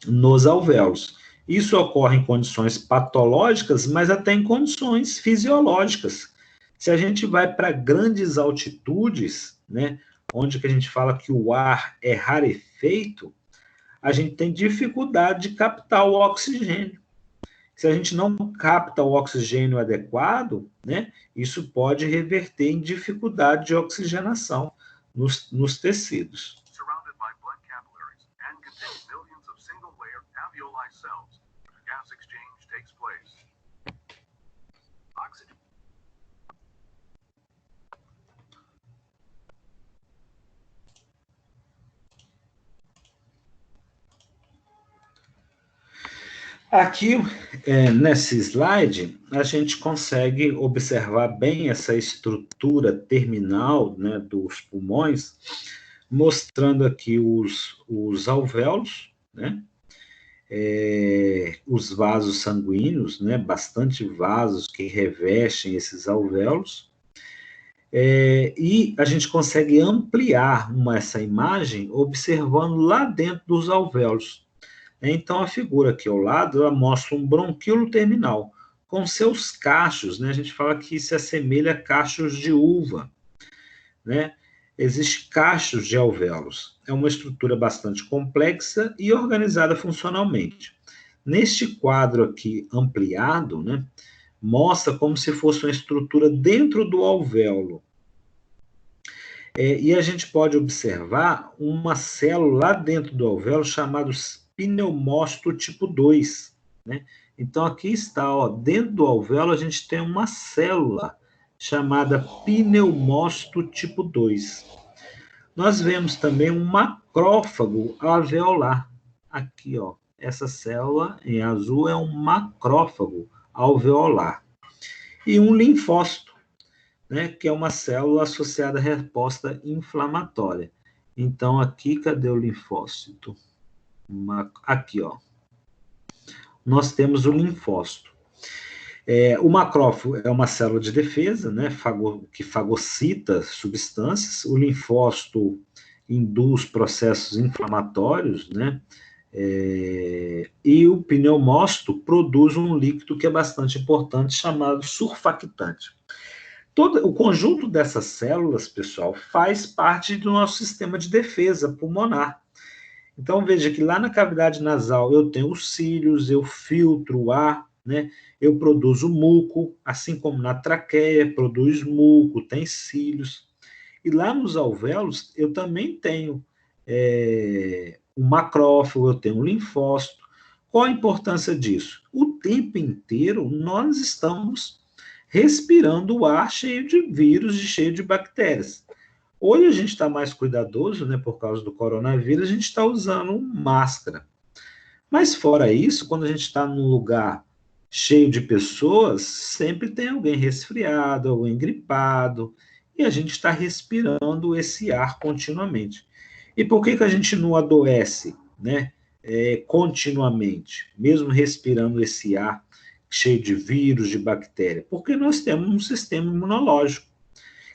nos alvéolos. Isso ocorre em condições patológicas, mas até em condições fisiológicas. Se a gente vai para grandes altitudes, né, onde que a gente fala que o ar é rarefeito, a gente tem dificuldade de captar o oxigênio. Se a gente não capta o oxigênio adequado, né, isso pode reverter em dificuldade de oxigenação nos tecidos. surrounded by blood capillaries and contain millions of single-layer alveoli cells. Gas exchange takes place. Oxygen. Aqui, nesse slide, a gente consegue observar bem essa estrutura terminal, né, dos pulmões, mostrando aqui os alvéolos, né, os vasos sanguíneos, né, bastante vasos que revestem esses alvéolos, e a gente consegue ampliar essa imagem observando lá dentro dos alvéolos. Então, a figura aqui ao lado, ela mostra um bronquíolo terminal, com seus cachos, né? A gente fala que se assemelha a cachos de uva, né? Existem cachos de alvéolos. É uma estrutura bastante complexa e organizada funcionalmente. Neste quadro aqui ampliado, né, mostra como se fosse uma estrutura dentro do alvéolo. E a gente pode observar uma célula lá dentro do alvéolo chamada pneumócito tipo 2, né? Então, aqui está, ó, dentro do alvéolo a gente tem uma célula chamada pneumócito tipo 2. Nós vemos também um macrófago alveolar. Aqui, ó, essa célula em azul é um macrófago alveolar. E um linfócito, né, que é uma célula associada à resposta inflamatória. Então, aqui, cadê o linfócito? Aqui, ó. Nós temos o linfócito. O macrófago é uma célula de defesa, né, que fagocita substâncias. O linfócito induz processos inflamatórios, né, e o pneumócito produz um líquido que é bastante importante, chamado surfactante. Todo o conjunto dessas células, pessoal, faz parte do nosso sistema de defesa pulmonar. Então, veja que lá na cavidade nasal eu tenho os cílios, eu filtro o ar, né? Eu produzo muco, assim como na traqueia produz muco, tem cílios. E lá nos alvéolos eu também tenho o macrófago, eu tenho o linfócito. Qual a importância disso? O tempo inteiro nós estamos respirando o ar cheio de vírus e cheio de bactérias. Hoje a gente está mais cuidadoso, né, por causa do coronavírus, a gente está usando máscara. Mas fora isso, quando a gente está num lugar cheio de pessoas, sempre tem alguém resfriado, alguém gripado, e a gente está respirando esse ar continuamente. E por que a gente não adoece, né, continuamente, mesmo respirando esse ar cheio de vírus, de bactéria? Porque nós temos um sistema imunológico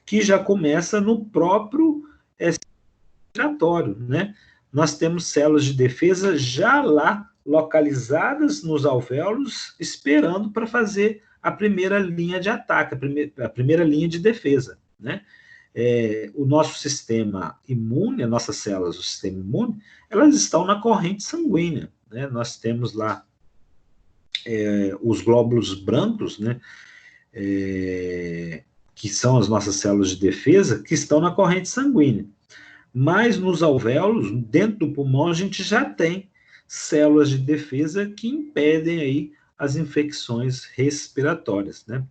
que já começa no próprio respiratório, né? Nós temos células de defesa já lá localizadas nos alvéolos, esperando para fazer a primeira linha de ataque, a primeira linha de defesa, né? O nosso sistema imune, as nossas células do sistema imune, elas estão na corrente sanguínea, né? Nós temos lá os glóbulos brancos, né? Que são as nossas células de defesa, que estão na corrente sanguínea. Mas nos alvéolos, dentro do pulmão, a gente já tem células de defesa que impedem aí as infecções respiratórias, né?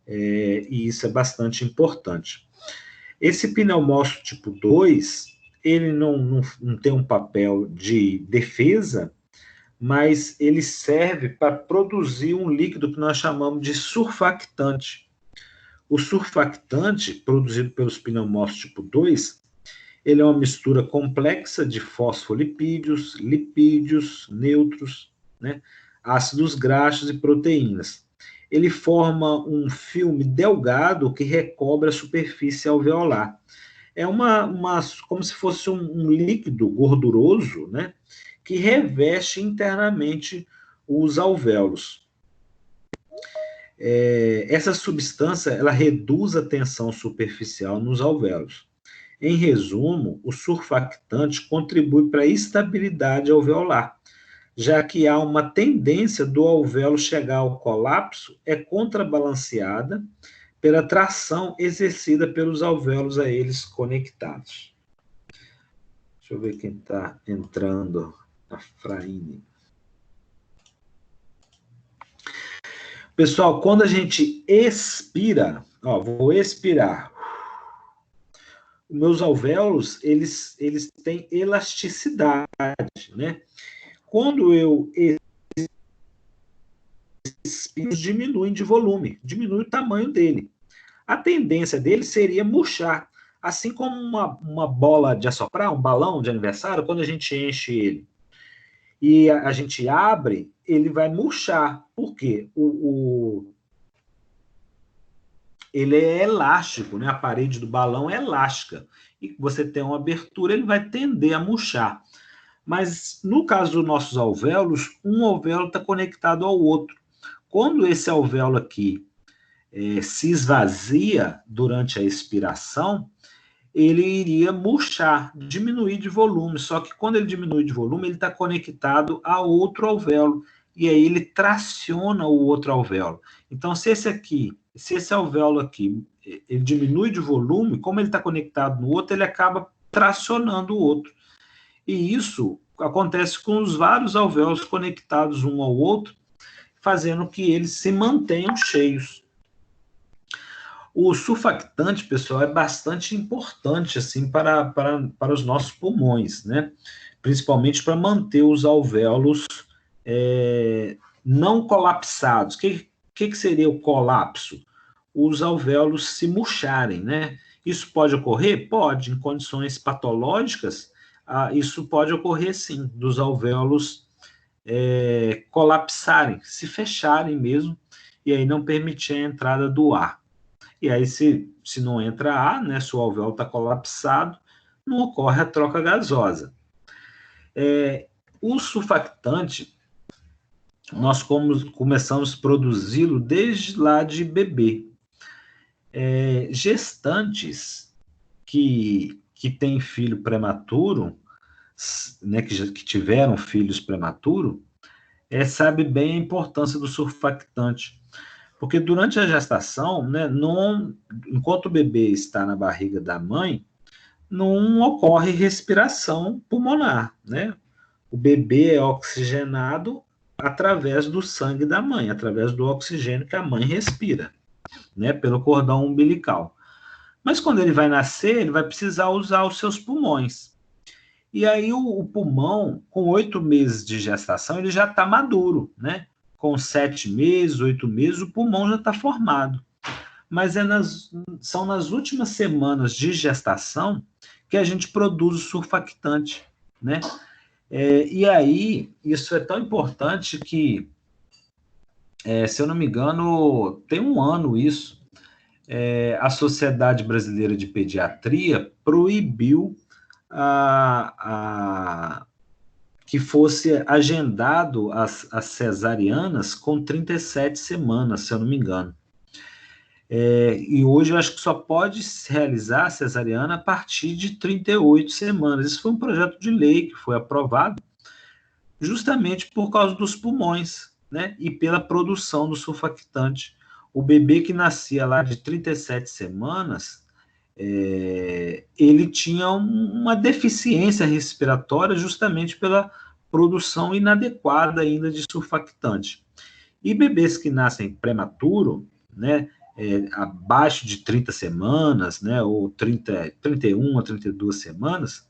E isso é bastante importante. Esse pneumócito tipo 2, ele não tem um papel de defesa, mas ele serve para produzir um líquido que nós chamamos de surfactante. O surfactante, produzido pelos pneumócitos tipo 2, ele é uma mistura complexa de fosfolipídios, lipídios, neutros, né, ácidos graxos e proteínas. Ele forma um filme delgado que recobre a superfície alveolar. É como se fosse um líquido gorduroso, né, que reveste internamente os alvéolos. Essa substância, ela reduz a tensão superficial nos alvéolos. Em resumo, o surfactante contribui para a estabilidade alveolar, já que há uma tendência do alvéolo chegar ao colapso, é contrabalanceada pela tração exercida pelos alvéolos a eles conectados. Deixa eu ver quem está entrando. A Fraine. Pessoal, quando a gente expira, ó, vou expirar. Meus alvéolos, eles têm elasticidade, né? Quando eu espinhos diminuem de volume, diminui o tamanho dele. A tendência dele seria murchar, assim como uma bola de assoprar, um balão de aniversário, quando a gente enche ele e a gente abre, ele vai murchar. Por quê? Ele é elástico, né? A parede do balão é elástica. E você tem uma abertura, ele vai tender a murchar. Mas no caso dos nossos alvéolos, um alvéolo está conectado ao outro. Quando esse alvéolo aqui se esvazia durante a expiração, ele iria murchar, diminuir de volume. Só que quando ele diminui de volume, ele está conectado a outro alvéolo. E aí ele traciona o outro alvéolo. Então, se esse alvéolo aqui, ele diminui de volume, como ele está conectado no outro, ele acaba tracionando o outro. E isso acontece com os vários alvéolos conectados um ao outro, fazendo que eles se mantenham cheios. O surfactante, pessoal, é bastante importante assim para os nossos pulmões, né? Principalmente para manter os alvéolos não colapsados. Que seria o colapso? Os alvéolos se murcharem, né? Isso pode ocorrer? Pode. Em condições patológicas, isso pode ocorrer sim, dos alvéolos colapsarem, se fecharem mesmo, e aí não permitir a entrada do ar. E aí, se não entra ar, né, se o alvéolo está colapsado, não ocorre a troca gasosa. O surfactante, nós começamos a produzi-lo desde lá de bebê. Gestantes que têm filho prematuro, né, que tiveram filhos prematuros, sabe bem a importância do surfactante. Porque durante a gestação, né, enquanto o bebê está na barriga da mãe, não ocorre respiração pulmonar, né? O bebê é oxigenado através do sangue da mãe, através do oxigênio que a mãe respira, né, pelo cordão umbilical. Mas quando ele vai nascer, ele vai precisar usar os seus pulmões. E aí o pulmão, com 8 meses de gestação, ele já está maduro, né? Com 7 meses, 8 meses, o pulmão já está formado. Mas são nas últimas semanas de gestação que a gente produz o surfactante, né? E aí, isso é tão importante que, se eu não me engano, tem um ano isso, a Sociedade Brasileira de Pediatria proibiu que fosse agendado as cesarianas com 37 semanas, se eu não me engano. E hoje eu acho que só pode se realizar a cesariana a partir de 38 semanas. Isso foi um projeto de lei que foi aprovado justamente por causa dos pulmões, né? E pela produção do surfactante. O bebê que nascia lá de 37 semanas, ele tinha uma deficiência respiratória justamente pela produção inadequada ainda de surfactante. E bebês que nascem prematuro, né, abaixo de 30 semanas, né, ou 31 a 32 semanas,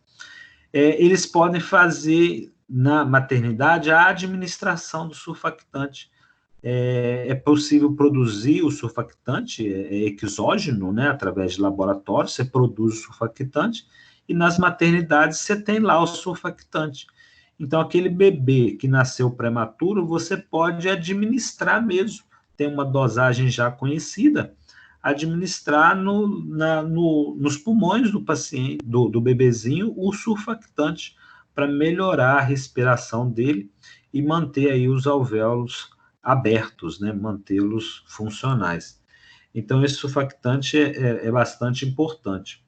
eles podem fazer na maternidade a administração do surfactante. É possível produzir o surfactante exógeno, né, através de laboratório, você produz o surfactante, e nas maternidades você tem lá o surfactante. Então, aquele bebê que nasceu prematuro, você pode administrar mesmo, tem uma dosagem já conhecida, administrar nos pulmões do paciente, do bebezinho, o surfactante, para melhorar a respiração dele e manter aí os alvéolos abertos, né, mantê-los funcionais. Então, esse surfactante é bastante importante.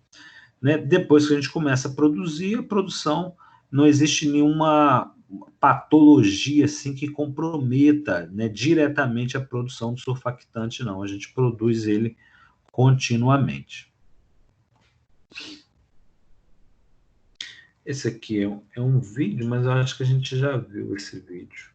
Né? Depois que a gente começa a produzir, a produção, não existe nenhuma patologia assim que comprometa, né, diretamente a produção do surfactante, não. A gente produz ele continuamente. Esse aqui é um vídeo, mas eu acho que a gente já viu esse vídeo.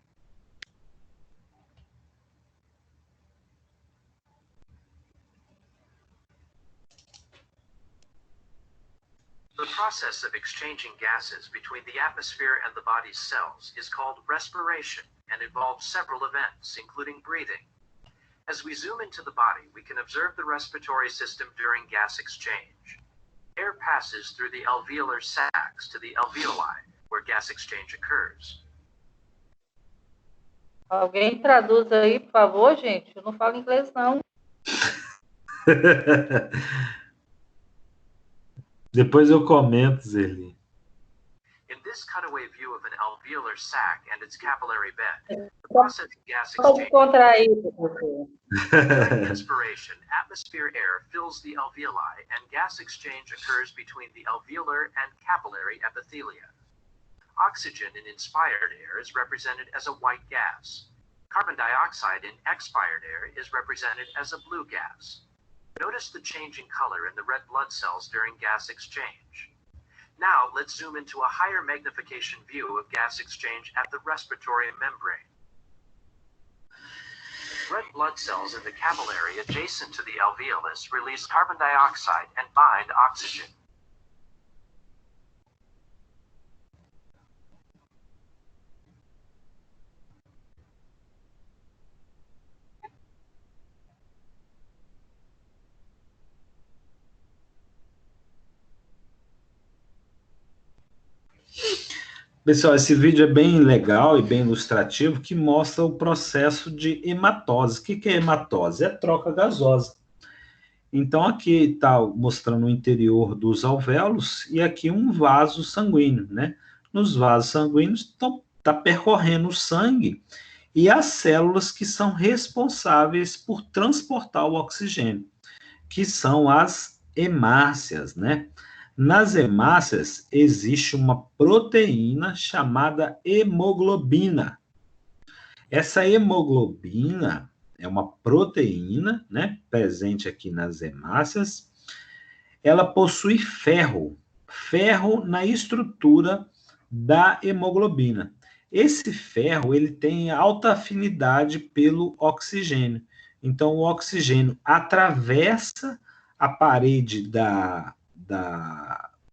The process of exchanging gases between the atmosphere and the body's cells is called respiration and involves several events, including breathing. As we zoom into the body, we can observe the respiratory system during gas exchange. Air passes through the alveolar sacs to the alveoli, where gas exchange occurs. Alguém traduz aí, por favor, gente? Eu não falo inglês, não. Depois eu comento, Zerli. In this cutaway view of an alveolar sac and its capillary bed, the process of gas Pode exchange. contrair, professor. During inspiration, atmosphere air fills the alveoli, and gas exchange occurs between the alveolar and capillary epithelia. Oxygen in inspired air is represented as a white gas. Carbon dioxide in expired air is represented as a blue gas. Notice the change in color in the red blood cells during gas exchange. Now, let's zoom into a higher magnification view of gas exchange at the respiratory membrane. Red blood cells in the capillary adjacent to the alveolus release carbon dioxide and bind oxygen. Pessoal, esse vídeo é bem legal e bem ilustrativo, que mostra o processo de hematose. O que é hematose? É troca gasosa. Então, aqui está mostrando o interior dos alvéolos e aqui um vaso sanguíneo, né? Nos vasos sanguíneos está percorrendo o sangue e as células que são responsáveis por transportar o oxigênio, que são as hemácias, né? Nas hemácias existe uma proteína chamada hemoglobina. Essa hemoglobina é uma proteína, né, presente aqui nas hemácias. Ela possui ferro na estrutura da hemoglobina. Esse ferro, ele tem alta afinidade pelo oxigênio. Então, o oxigênio atravessa a parede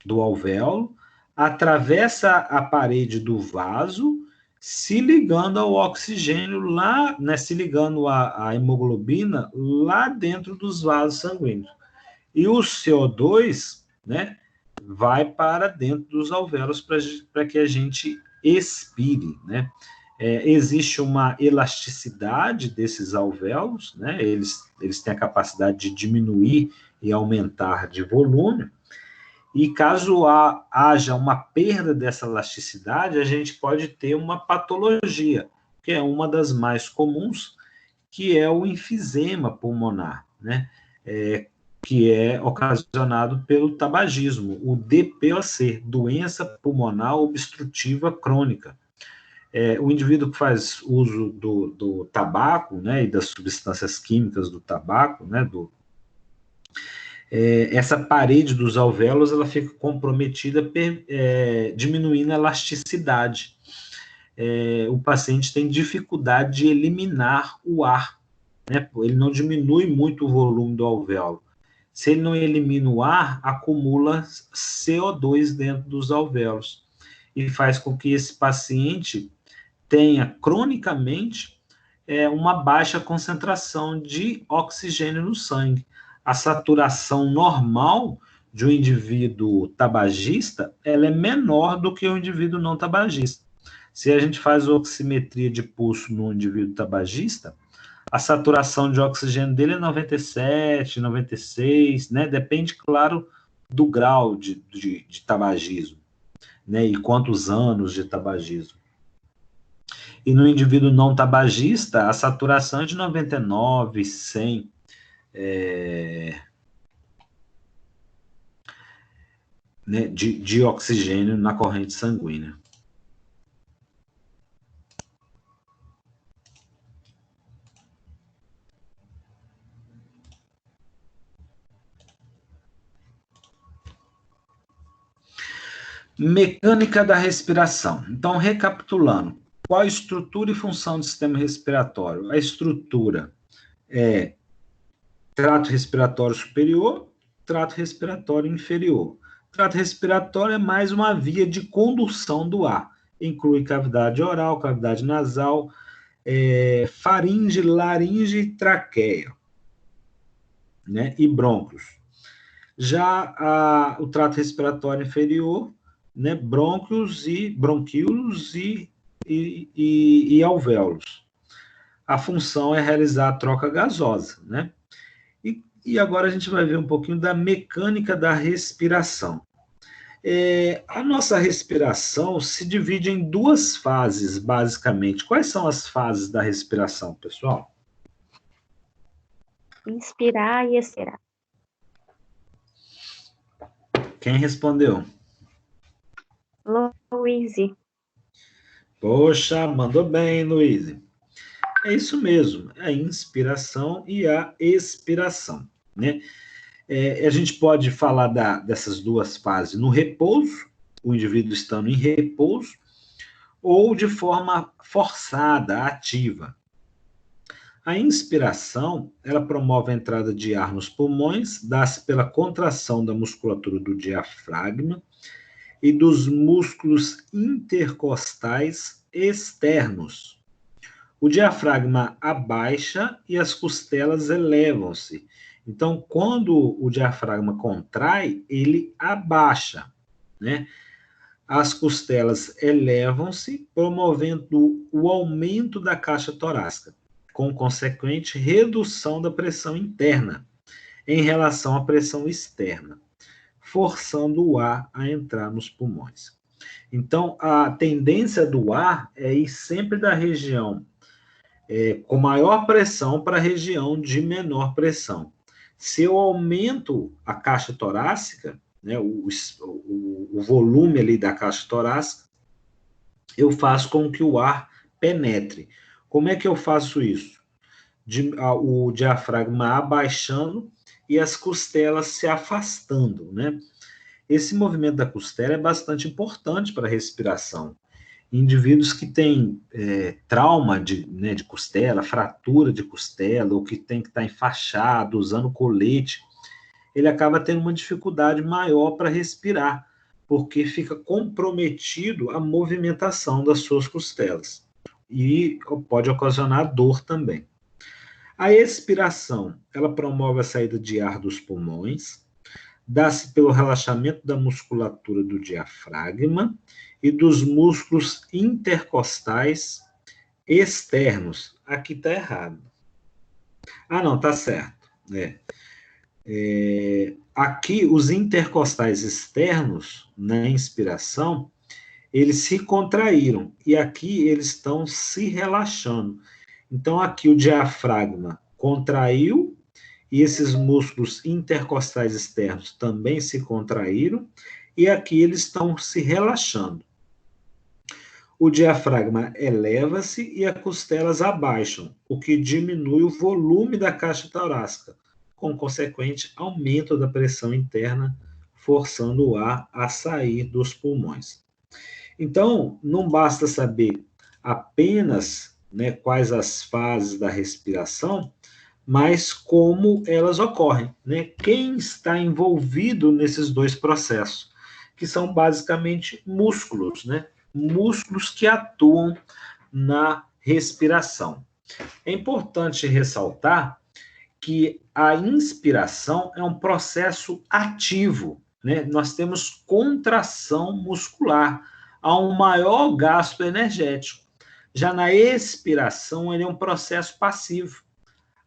do alvéolo, atravessa a parede do vaso, se ligando ao oxigênio lá, né, se ligando à hemoglobina lá dentro dos vasos sanguíneos. E o CO2, né, vai para dentro dos alvéolos para que a gente expire, né? Existe uma elasticidade desses alvéolos, né? Eles têm a capacidade de diminuir e aumentar de volume, e caso haja uma perda dessa elasticidade, a gente pode ter uma patologia, que é uma das mais comuns, que é o enfisema pulmonar, né? Que é ocasionado pelo tabagismo, o DPOC, doença pulmonar obstrutiva crônica. O indivíduo que faz uso do tabaco, né, e das substâncias químicas do tabaco, né, essa parede dos alvéolos ela fica comprometida, diminuindo a elasticidade. O paciente tem dificuldade de eliminar o ar, né? Ele não diminui muito o volume do alvéolo. Se ele não elimina o ar, acumula CO2 dentro dos alvéolos e faz com que esse paciente tenha cronicamente uma baixa concentração de oxigênio no sangue. A saturação normal de um indivíduo tabagista, ela é menor do que o indivíduo não tabagista. Se a gente faz oximetria de pulso no indivíduo tabagista, a saturação de oxigênio dele é 97, 96, né? Depende, claro, do grau de tabagismo, né? E quantos anos de tabagismo. E no indivíduo não tabagista, a saturação é de 99, 100, né, de oxigênio na corrente sanguínea. Mecânica da respiração. Então, recapitulando, qual a estrutura e função do sistema respiratório? A estrutura é trato respiratório superior, trato respiratório inferior. trato respiratório é mais uma via de condução do ar. Inclui cavidade oral, cavidade nasal, faringe, laringe e traqueia, né? E brônquios. Já o trato respiratório inferior, né? Brônquios e bronquíolos e alvéolos. A função é realizar a troca gasosa, né? E agora a gente vai ver um pouquinho da mecânica da respiração. A nossa respiração se divide em duas fases, basicamente. Quais são as fases da respiração, pessoal? Inspirar e expirar. Quem respondeu? Louise. Poxa, mandou bem, Luiz. É isso mesmo, a inspiração e a expiração, né? A gente pode falar dessas duas fases no repouso, o indivíduo estando em repouso, ou de forma forçada, ativa. A inspiração, ela promove a entrada de ar nos pulmões, dá-se pela contração da musculatura do diafragma e dos músculos intercostais externos. O diafragma abaixa e as costelas elevam-se. Então, quando o diafragma contrai, ele abaixa, né? As costelas elevam-se, promovendo o aumento da caixa torácica, com consequente redução da pressão interna em relação à pressão externa, forçando o ar a entrar nos pulmões. Então, a tendência do ar é ir sempre da região com maior pressão para a região de menor pressão. Se eu aumento a caixa torácica, né, o volume ali da caixa torácica, eu faço com que o ar penetre. Como é que eu faço isso? O diafragma abaixando e as costelas se afastando, né? Esse movimento da costela é bastante importante para a respiração. Indivíduos que têm trauma de costela, fratura de costela, ou que tem que estar enfaixado, usando colete, ele acaba tendo uma dificuldade maior para respirar, porque fica comprometido a movimentação das suas costelas. E pode ocasionar dor também. A expiração, ela promove a saída de ar dos pulmões, dá-se pelo relaxamento da musculatura do diafragma e dos músculos intercostais externos. Aqui está errado. Ah, não, está certo. Aqui, os intercostais externos, na inspiração, eles se contraíram, e aqui eles estão se relaxando. Então, aqui o diafragma contraiu, e esses músculos intercostais externos também se contraíram, e aqui eles estão se relaxando. O diafragma eleva-se e as costelas abaixam, o que diminui o volume da caixa torácica, com consequente aumento da pressão interna, forçando o ar a sair dos pulmões. Então, não basta saber apenas quais as fases da respiração, mas como elas ocorrem, né? Quem está envolvido nesses dois processos, que são basicamente músculos, né? Músculos que atuam na respiração. É importante ressaltar que a inspiração é um processo ativo, né? Nós temos contração muscular, há um maior gasto energético. Já na expiração, ele é um processo passivo.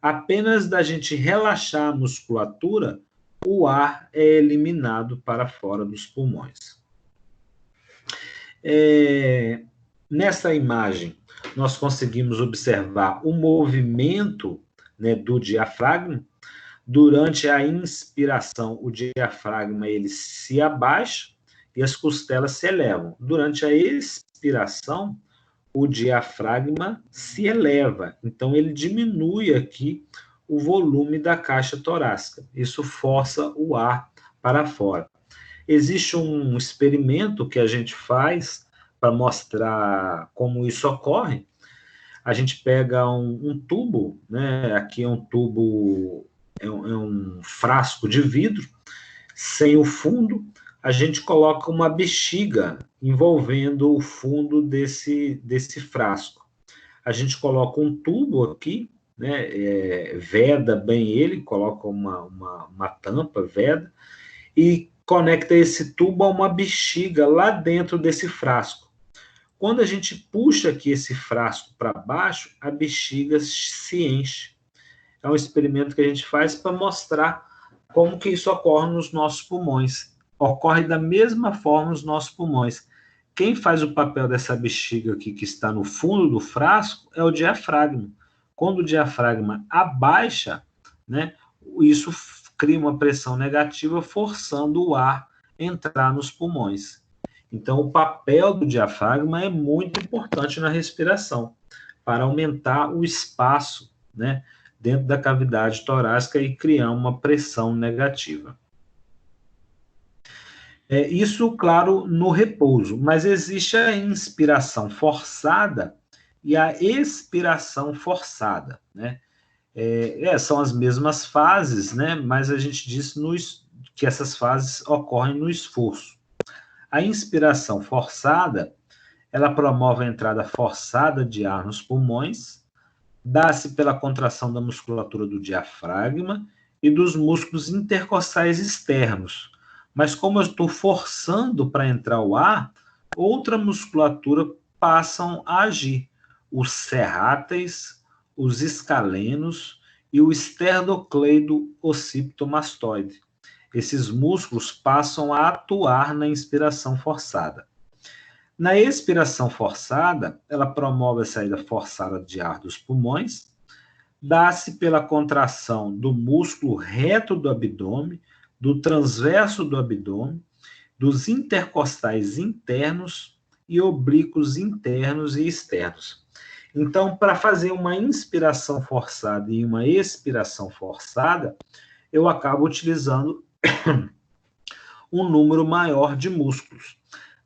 Apenas da gente relaxar a musculatura, o ar é eliminado para fora dos pulmões. Nessa imagem, nós conseguimos observar o movimento do diafragma. Durante a inspiração, o diafragma ele se abaixa e as costelas se elevam. Durante a expiração, o diafragma se eleva, então ele diminui aqui o volume da caixa torácica. Isso força o ar para fora. Existe um experimento que a gente faz para mostrar como isso ocorre. A gente pega um tubo, né? Aqui é um tubo, é um frasco de vidro, sem o fundo. a gente coloca uma bexiga envolvendo o fundo desse frasco. A gente coloca um tubo aqui, né, veda bem ele, coloca uma tampa, veda, e conecta esse tubo a uma bexiga lá dentro desse frasco. Quando a gente puxa aqui esse frasco para baixo, a bexiga se enche. É um experimento que a gente faz para mostrar como que isso ocorre nos nossos pulmões. Ocorre da mesma forma nos nossos pulmões. Quem faz o papel dessa bexiga aqui que está no fundo do frasco é o diafragma. Quando o diafragma abaixa, né, isso cria uma pressão negativa, forçando o ar a entrar nos pulmões. Então, o papel do diafragma é muito importante na respiração, para aumentar o espaço, né, dentro da cavidade torácica e criar uma pressão negativa. Isso, claro, no repouso, mas existe a inspiração forçada e a expiração forçada, né? São as mesmas fases, né? Mas a gente diz que essas fases ocorrem no esforço. A inspiração forçada, ela promove a entrada forçada de ar nos pulmões, dá-se pela contração da musculatura do diafragma e dos músculos intercostais externos. Mas como eu estou forçando para entrar o ar, outra musculatura passam a agir. Os serráteis, os escalenos e o esternocleido occipitomastoide. Esses músculos passam a atuar na inspiração forçada. Na expiração forçada, ela promove a saída forçada de ar dos pulmões, dá-se pela contração do músculo reto do abdômen, do transverso do abdômen, dos intercostais internos e oblíquos internos e externos. Então, para fazer uma inspiração forçada e uma expiração forçada, eu acabo utilizando um número maior de músculos.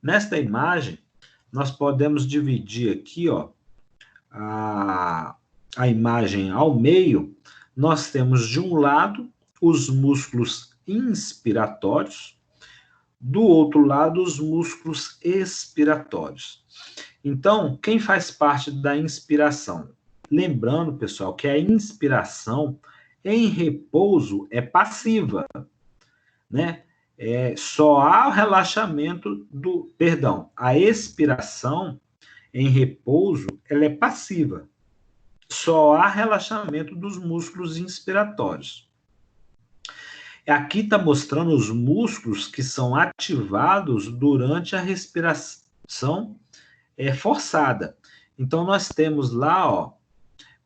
Nesta imagem, nós podemos dividir aqui, ó, a imagem ao meio. Nós temos de um lado os músculos inspiratórios, do outro lado os músculos expiratórios. Então, quem faz parte da inspiração? Lembrando, pessoal, que a inspiração em repouso é passiva, né? Só há o relaxamento a expiração em repouso, ela é passiva. Só há relaxamento dos músculos inspiratórios. Aqui está mostrando os músculos que são ativados durante a respiração forçada. Então, nós temos lá, ó,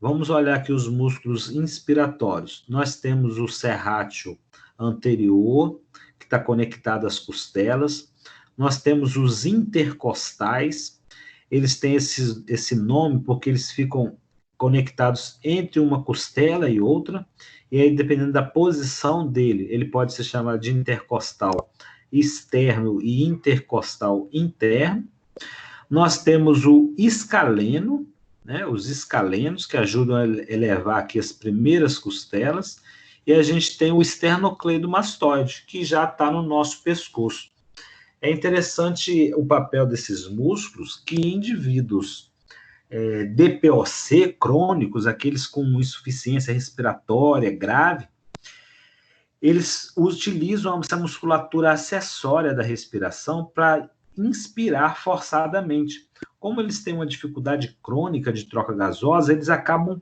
vamos olhar aqui os músculos inspiratórios. Nós temos o serrátil anterior, que está conectado às costelas. Nós temos os intercostais. Eles têm esse nome porque eles ficam conectados entre uma costela e outra. E aí, dependendo da posição dele, ele pode ser chamado de intercostal externo e intercostal interno. Nós temos o escaleno, né, os escalenos, que ajudam a elevar aqui as primeiras costelas, e a gente tem o esternocleidomastoide, que já está no nosso pescoço. É interessante o papel desses músculos que indivíduos DPOC crônicos, aqueles com insuficiência respiratória grave, eles utilizam essa musculatura acessória da respiração para inspirar forçadamente. Como eles têm uma dificuldade crônica de troca gasosa, eles acabam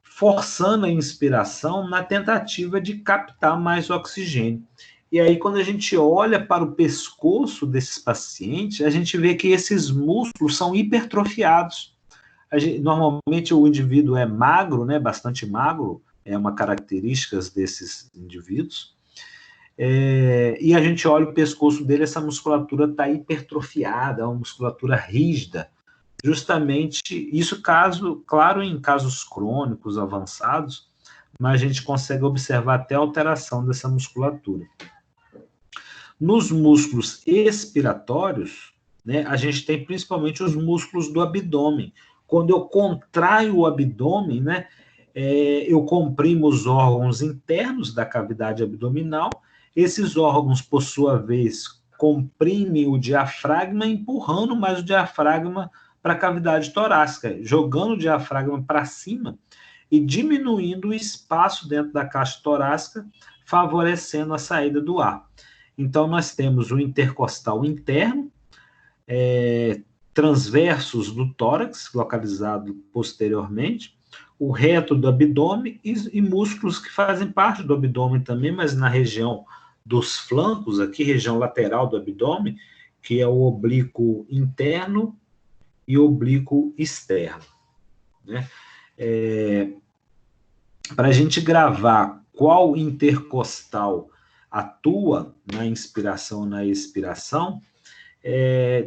forçando a inspiração na tentativa de captar mais oxigênio. E aí, quando a gente olha para o pescoço desses pacientes, a gente vê que esses músculos são hipertrofiados. Normalmente o indivíduo é magro, né, bastante magro, é uma característica desses indivíduos, e a gente olha o pescoço dele, essa musculatura está hipertrofiada, é uma musculatura rígida. Justamente isso, claro, em casos crônicos avançados, mas a gente consegue observar até a alteração dessa musculatura. Nos músculos expiratórios, né, a gente tem principalmente os músculos do abdômen. Quando eu contraio o abdômen, né, eu comprimo os órgãos internos da cavidade abdominal. Esses órgãos, por sua vez, comprime o diafragma, empurrando mais o diafragma para a cavidade torácica, jogando o diafragma para cima e diminuindo o espaço dentro da caixa torácica, favorecendo a saída do ar. Então, nós temos o intercostal interno, transversos do tórax, localizado posteriormente, o reto do abdômen e músculos que fazem parte do abdômen também, mas na região dos flancos, aqui, região lateral do abdômen, que é o oblíquo interno e o oblíquo externo. Né? Para a gente gravar qual intercostal atua na inspiração e na expiração,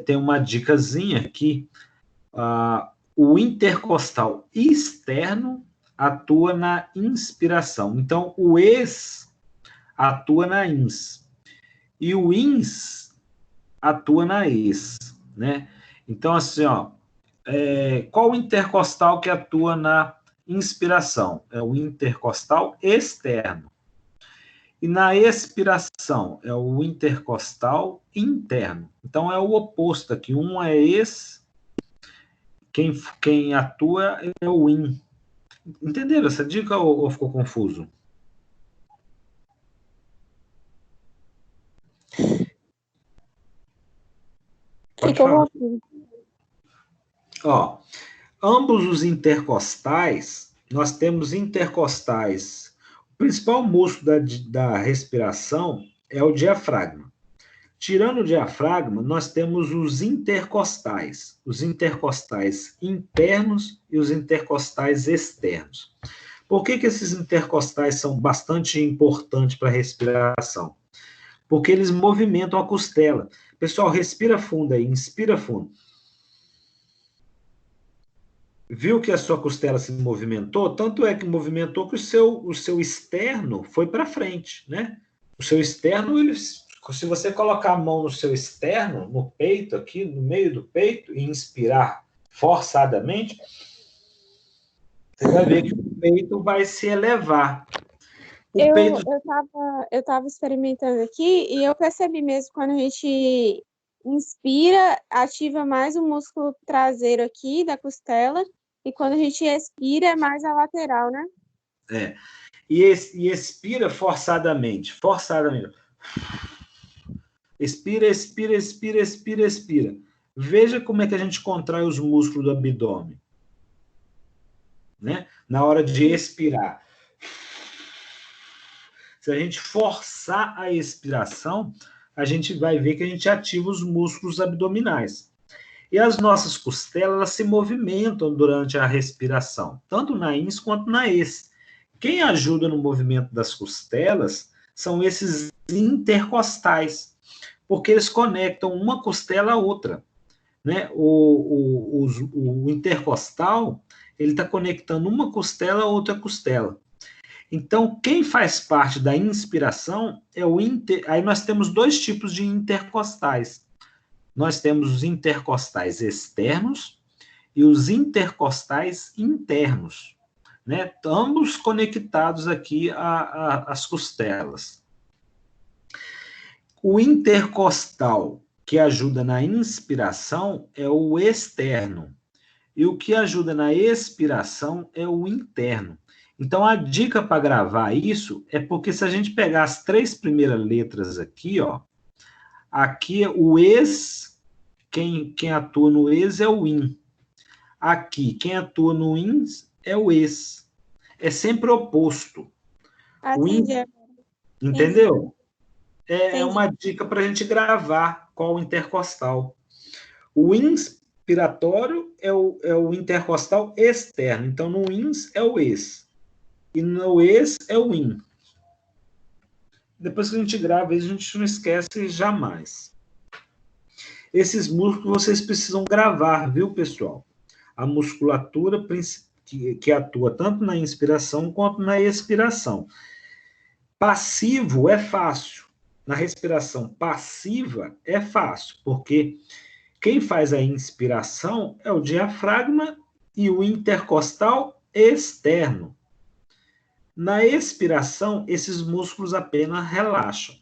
tem uma dicasinha aqui. O intercostal externo atua na inspiração. Então, o ex atua na ins. E o ins atua na ex. Né? Então, assim, qual o intercostal que atua na inspiração? É o intercostal externo. E na expiração, é o intercostal interno. Então, é o oposto aqui. Um é ex, quem atua é o in. Entenderam essa dica ou ficou confuso? Pode falar. Ambos os intercostais, nós temos intercostais. O principal músculo da respiração é o diafragma. Tirando o diafragma, nós temos os intercostais internos e os intercostais externos. Por que esses intercostais são bastante importantes para a respiração? Porque eles movimentam a costela. Pessoal, respira fundo aí, inspira fundo. Viu que a sua costela se movimentou? Tanto é que movimentou que o seu externo foi para frente, né? O seu externo, se você colocar a mão no seu externo, no peito aqui, no meio do peito, e inspirar forçadamente, você vai ver que o peito vai se elevar. Eu tava experimentando aqui e eu percebi mesmo quando a gente inspira, ativa mais o músculo traseiro aqui da costela, e quando a gente expira é mais a lateral, né? E expira forçadamente. Expira, expira, expira, expira, expira. Veja como é que a gente contrai os músculos do abdômen. Né? Na hora de expirar. Se a gente forçar a expiração, a gente vai ver que a gente ativa os músculos abdominais. E as nossas costelas, elas se movimentam durante a respiração, tanto na ins quanto na ex. Quem ajuda no movimento das costelas são esses intercostais, porque eles conectam uma costela à outra. Né? O intercostal, ele está conectando uma costela a outra costela. Então, quem faz parte da inspiração é Aí nós temos dois tipos de intercostais. Nós temos os intercostais externos e os intercostais internos, né? Ambos conectados aqui às costelas. O intercostal que ajuda na inspiração é o externo, e o que ajuda na expiração é o interno. Então, a dica para gravar isso é porque se a gente pegar as 3 primeiras letras aqui, aqui o ex, quem atua no ex é o in. Aqui, quem atua no in é o ex. É sempre oposto. Entendeu? É uma dica para a gente gravar qual intercostal. O inspiratório é o intercostal externo. Então, no ins é o ex. E no ex é o in. Depois que a gente grava, a gente não esquece jamais. Esses músculos vocês precisam gravar, viu, pessoal? A musculatura que atua tanto na inspiração quanto na expiração. Passivo é fácil. Na respiração passiva é fácil, porque quem faz a inspiração é o diafragma e o intercostal externo. Na expiração, esses músculos apenas relaxam.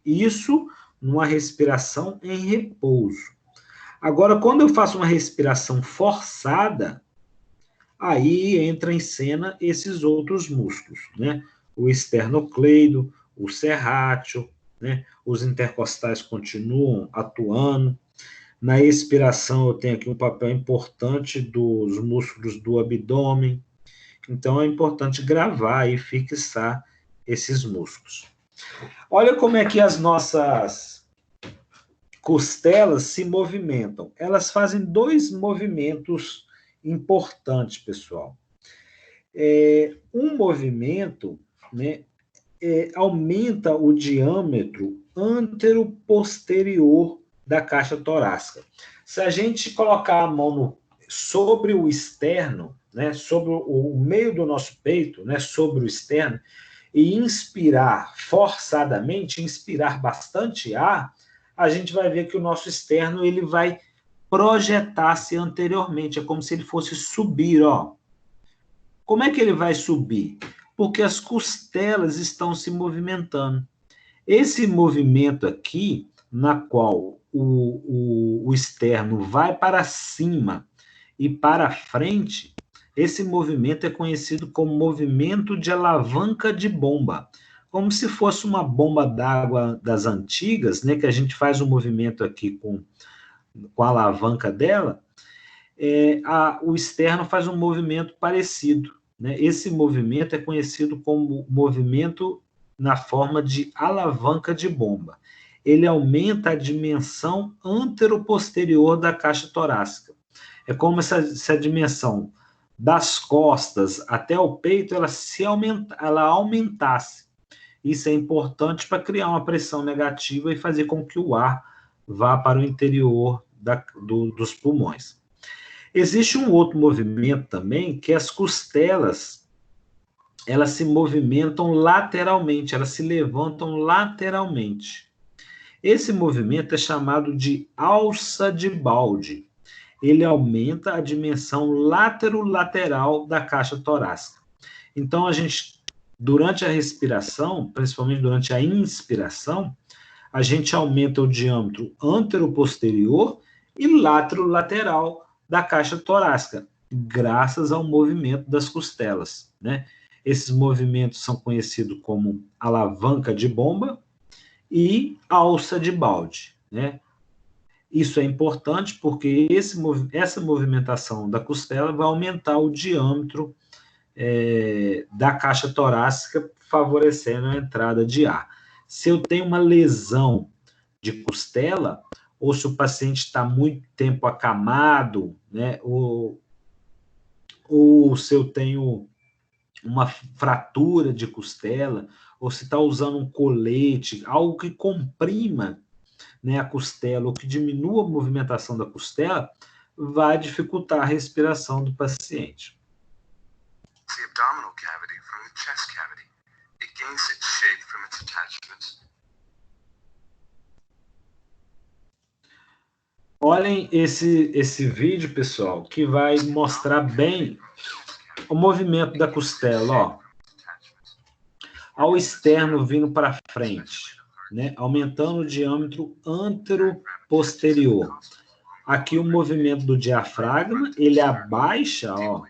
Isso numa respiração em repouso. Agora, quando eu faço uma respiração forçada, aí entra em cena esses outros músculos, né? O esternocleido, o serrátil, né? Os intercostais continuam atuando. Na expiração, eu tenho aqui um papel importante dos músculos do abdômen. Então, é importante gravar e fixar esses músculos. Olha como é que as nossas costelas se movimentam. Elas fazem 2 movimentos importantes, pessoal. Um movimento, né, aumenta o diâmetro antero-posterior da caixa torácica. Se a gente colocar a mão sobre o externo, né, sobre o meio do nosso peito, né, sobre o externo, e inspirar forçadamente, inspirar bastante ar, a gente vai ver que o nosso externo ele vai projetar-se anteriormente, é como se ele fosse subir, ó. Como é que ele vai subir? Porque as costelas estão se movimentando. Esse movimento aqui, na qual o externo vai para cima e para frente, esse movimento é conhecido como movimento de alavanca de bomba. Como se fosse uma bomba d'água das antigas, né, que a gente faz um movimento aqui com a alavanca dela, o externo faz um movimento parecido, né? Esse movimento é conhecido como movimento na forma de alavanca de bomba. Ele aumenta a dimensão antero-posterior da caixa torácica. É como se a dimensão das costas até o peito ela aumentasse. Isso é importante para criar uma pressão negativa e fazer com que o ar vá para o interior dos pulmões. Existe um outro movimento também, que as costelas, elas se movimentam lateralmente, elas se levantam lateralmente. Esse movimento é chamado de alça de balde. Ele aumenta a dimensão lateral da caixa torácica. Então, a gente, durante a respiração, principalmente durante a inspiração, a gente aumenta o diâmetro antero-posterior e lateral da caixa torácica, graças ao movimento das costelas, né? Esses movimentos são conhecidos como alavanca de bomba e alça de balde, né? Isso é importante porque essa movimentação da costela vai aumentar o diâmetro da caixa torácica, favorecendo a entrada de ar. Se eu tenho uma lesão de costela, ou se o paciente está muito tempo acamado, né, ou se eu tenho uma fratura de costela, ou se está usando um colete, algo que comprima, né, a costela, ou que diminua a movimentação da costela, vai dificultar a respiração do paciente. The abdominal cavity from the chest cavity. It gains its shape from its attachments. Olhem esse vídeo, pessoal, que vai mostrar bem o movimento da costela, ó. Ao externo vindo para frente, né? Aumentando o diâmetro antero-posterior. Aqui o movimento do diafragma, ele abaixa, ó.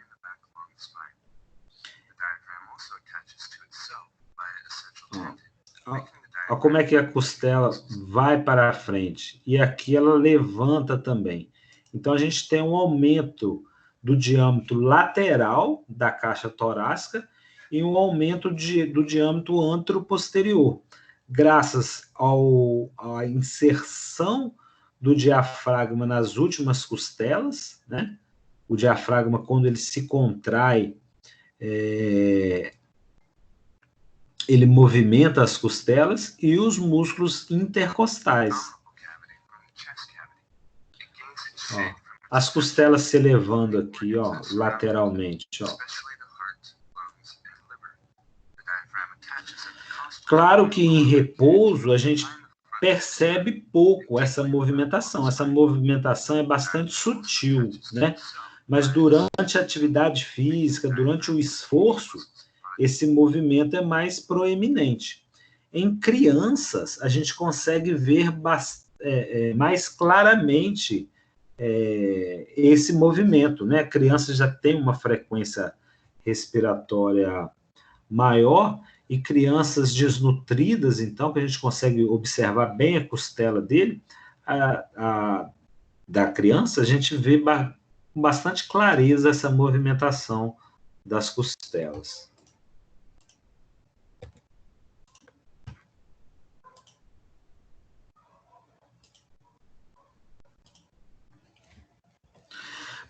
Ó, como é que a costela vai para a frente. E aqui ela levanta também. Então, a gente tem um aumento do diâmetro lateral da caixa torácica e um aumento do diâmetro antero-posterior, graças à inserção do diafragma nas últimas costelas, né? O diafragma, quando ele se contrai, ele movimenta as costelas e os músculos intercostais. Ó, as costelas se elevando aqui, ó, lateralmente, ó. Claro que em repouso a gente percebe pouco essa movimentação. Essa movimentação é bastante sutil, né? Mas durante a atividade física, durante o esforço, esse movimento é mais proeminente. Em crianças, a gente consegue ver mais claramente esse movimento, né? A criança já tem uma frequência respiratória maior e crianças desnutridas, então, que a gente consegue observar bem a costela dele, da criança, a gente vê com bastante clareza essa movimentação das costelas.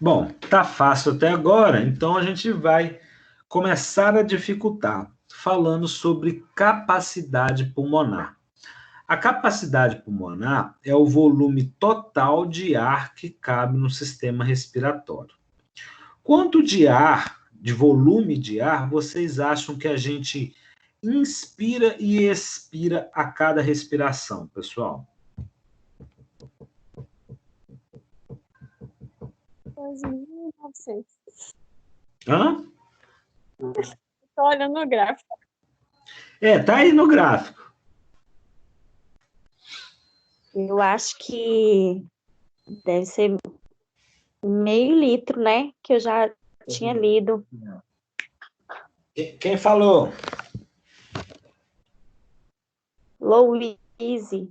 Bom, tá fácil até agora, então a gente vai começar a dificultar, falando sobre capacidade pulmonar. A capacidade pulmonar é o volume total de ar que cabe no sistema respiratório. Quanto de ar, de volume de ar, vocês acham que a gente inspira e expira a cada respiração, pessoal? 2.900. Hã? Estou olhando o gráfico. Tá aí no gráfico. Eu acho que deve ser meio litro, né? Que eu já tinha lido. Quem falou? Louise.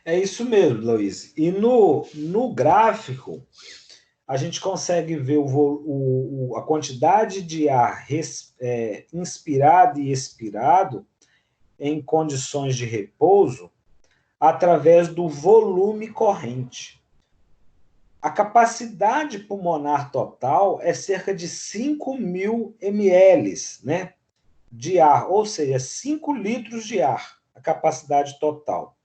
É isso mesmo, Luiz. E no gráfico, a gente consegue ver a quantidade de ar inspirado e expirado em condições de repouso através do volume corrente. A capacidade pulmonar total é cerca de 5.000 ml, né, de ar, ou seja, 5 litros de ar, a capacidade total.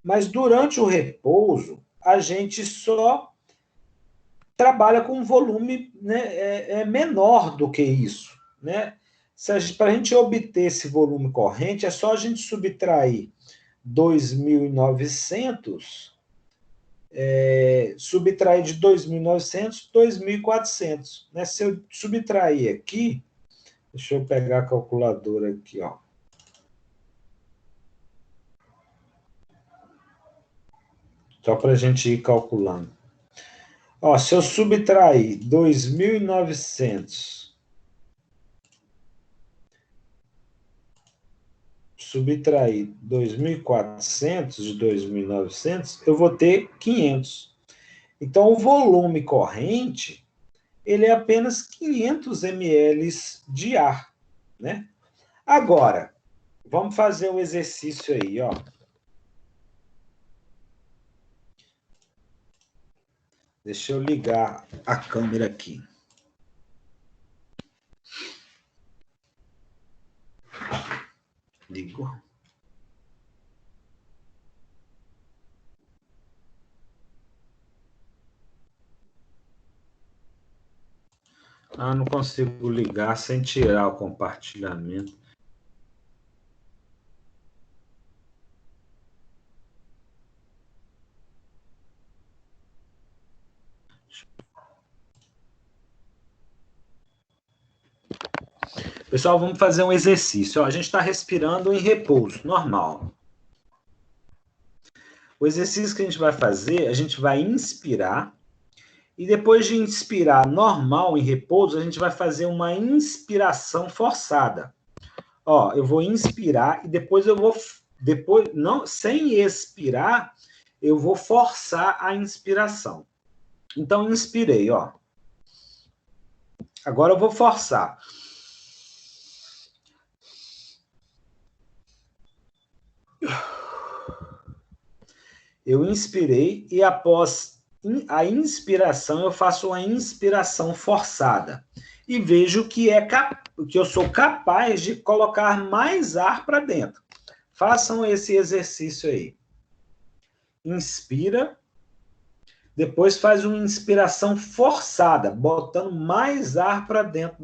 Mas durante o repouso, a gente só trabalha com um volume, né, menor do que isso. Né? Para a gente obter esse volume corrente, é só a gente subtrair 2.900, subtrair de 2.900, 2.400. Né? Se eu subtrair aqui, deixa eu pegar a calculadora aqui, ó. Só para a gente ir calculando. Ó, se eu subtrair 2.900, subtrair 2.400 de 2.900, eu vou ter 500. Então, o volume corrente, ele é apenas 500 ml de ar, né? Agora, vamos fazer um exercício aí, ó. Deixa eu ligar a câmera aqui. Ligou. Ah, não consigo ligar sem tirar o compartilhamento. Pessoal, vamos fazer um exercício. Ó, a gente está respirando em repouso, normal. O exercício que a gente vai fazer, a gente vai inspirar, e depois de inspirar normal, em repouso, a gente vai fazer uma inspiração forçada. Ó, eu vou inspirar e depois não, sem expirar, eu vou forçar a inspiração. Então, inspirei, ó. Agora eu vou forçar. Eu inspirei e após a inspiração eu faço uma inspiração forçada e vejo que eu sou capaz de colocar mais ar para dentro. Façam esse exercício aí. Inspira, depois faz uma inspiração forçada, botando mais ar para dentro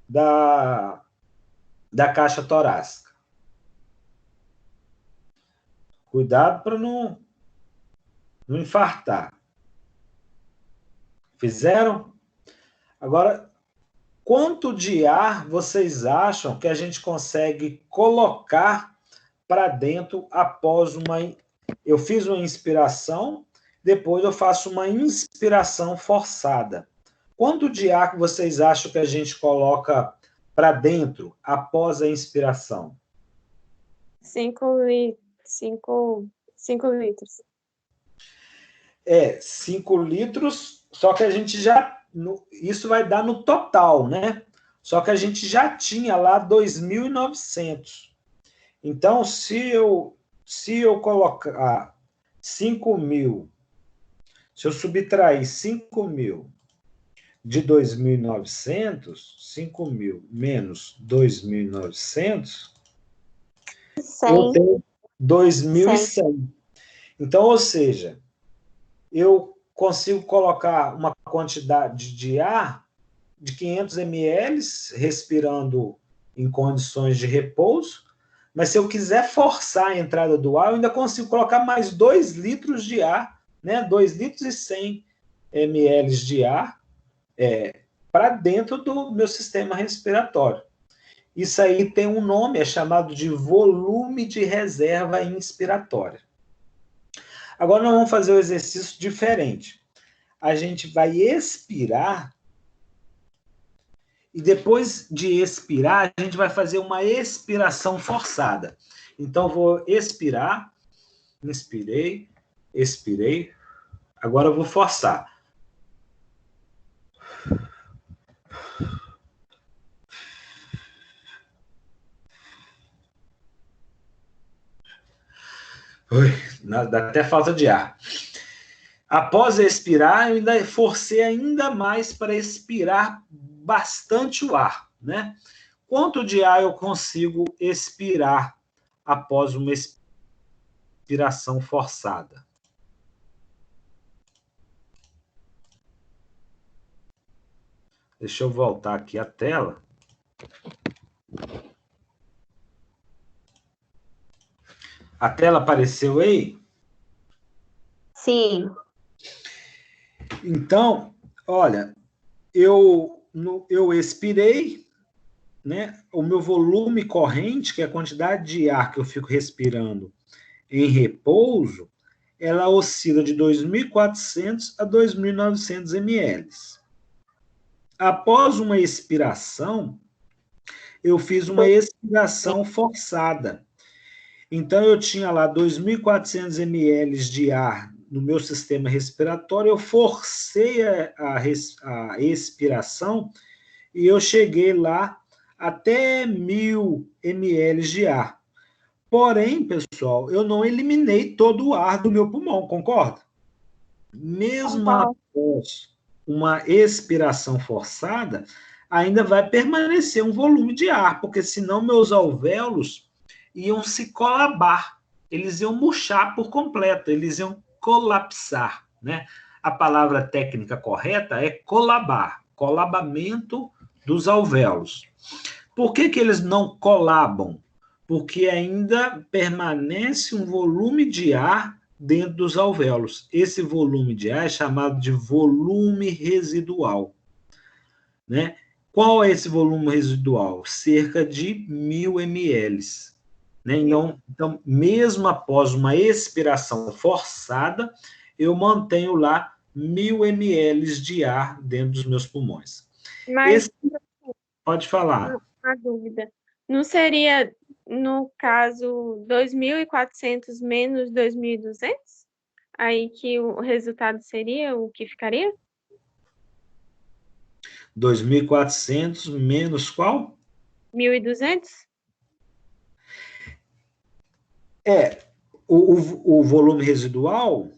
da caixa torácica. Cuidado para não infartar. Fizeram? Agora, Quanto de ar vocês acham que a gente consegue colocar para dentro após uma... Eu fiz uma inspiração, depois eu faço uma inspiração forçada. Quanto de ar que vocês acham que a gente coloca para dentro após a inspiração? 5 litros. 5 litros, só que a gente já... Isso vai dar no total, né? Só que a gente já tinha lá 2.900. Então, se eu colocar 5.000, se eu subtrair 5.000 de 2.900, 5.000 menos 2.900, eu tenho 2.100. Então, ou seja, eu consigo colocar uma quantidade de ar de 500 ml, respirando em condições de repouso, mas se eu quiser forçar a entrada do ar, eu ainda consigo colocar mais 2 litros de ar, né? 2 litros e 100 ml de ar para dentro do meu sistema respiratório. Isso aí tem um nome, é chamado de volume de reserva inspiratória. Agora nós vamos fazer um exercício diferente. A gente vai expirar e depois de expirar, a gente vai fazer uma expiração forçada. Então, vou expirar, inspirei, expirei. Agora eu vou forçar. Ui, dá até falta de ar. Após expirar, eu ainda forcei ainda mais para expirar bastante o ar, né? Quanto de ar eu consigo expirar após uma expiração forçada? Deixa eu voltar aqui a tela. A tela apareceu aí? Sim. Então, olha, eu expirei, né? O meu volume corrente, que é a quantidade de ar que eu fico respirando em repouso, ela oscila de 2.400 a 2.900 ml. Após uma expiração, eu fiz uma expiração forçada. Então, eu tinha lá 2.400 ml de ar no meu sistema respiratório, eu forcei a expiração e eu cheguei lá até 1.000 ml de ar. Porém, pessoal, eu não eliminei todo o ar do meu pulmão, concorda? Mesmo após uma expiração forçada, ainda vai permanecer um volume de ar, porque senão meus alvéolos iam se colabar, eles iam murchar por completo, eles iam colapsar, né? A palavra técnica correta é colabar, colabamento dos alvéolos. Por que eles não colabam? Porque ainda permanece um volume de ar dentro dos alvéolos. Esse volume de ar é chamado de volume residual, né? Qual é esse volume residual? Cerca de 1.000 ml. Né? Então, mesmo após uma expiração forçada, eu mantenho lá 1.000 ml de ar dentro dos meus pulmões. Mas Pode falar. uma dúvida. Não seria, no caso, 2.400 menos 2.200? Aí que o resultado seria o que ficaria? 2.400 menos qual? 1.200? O volume residual?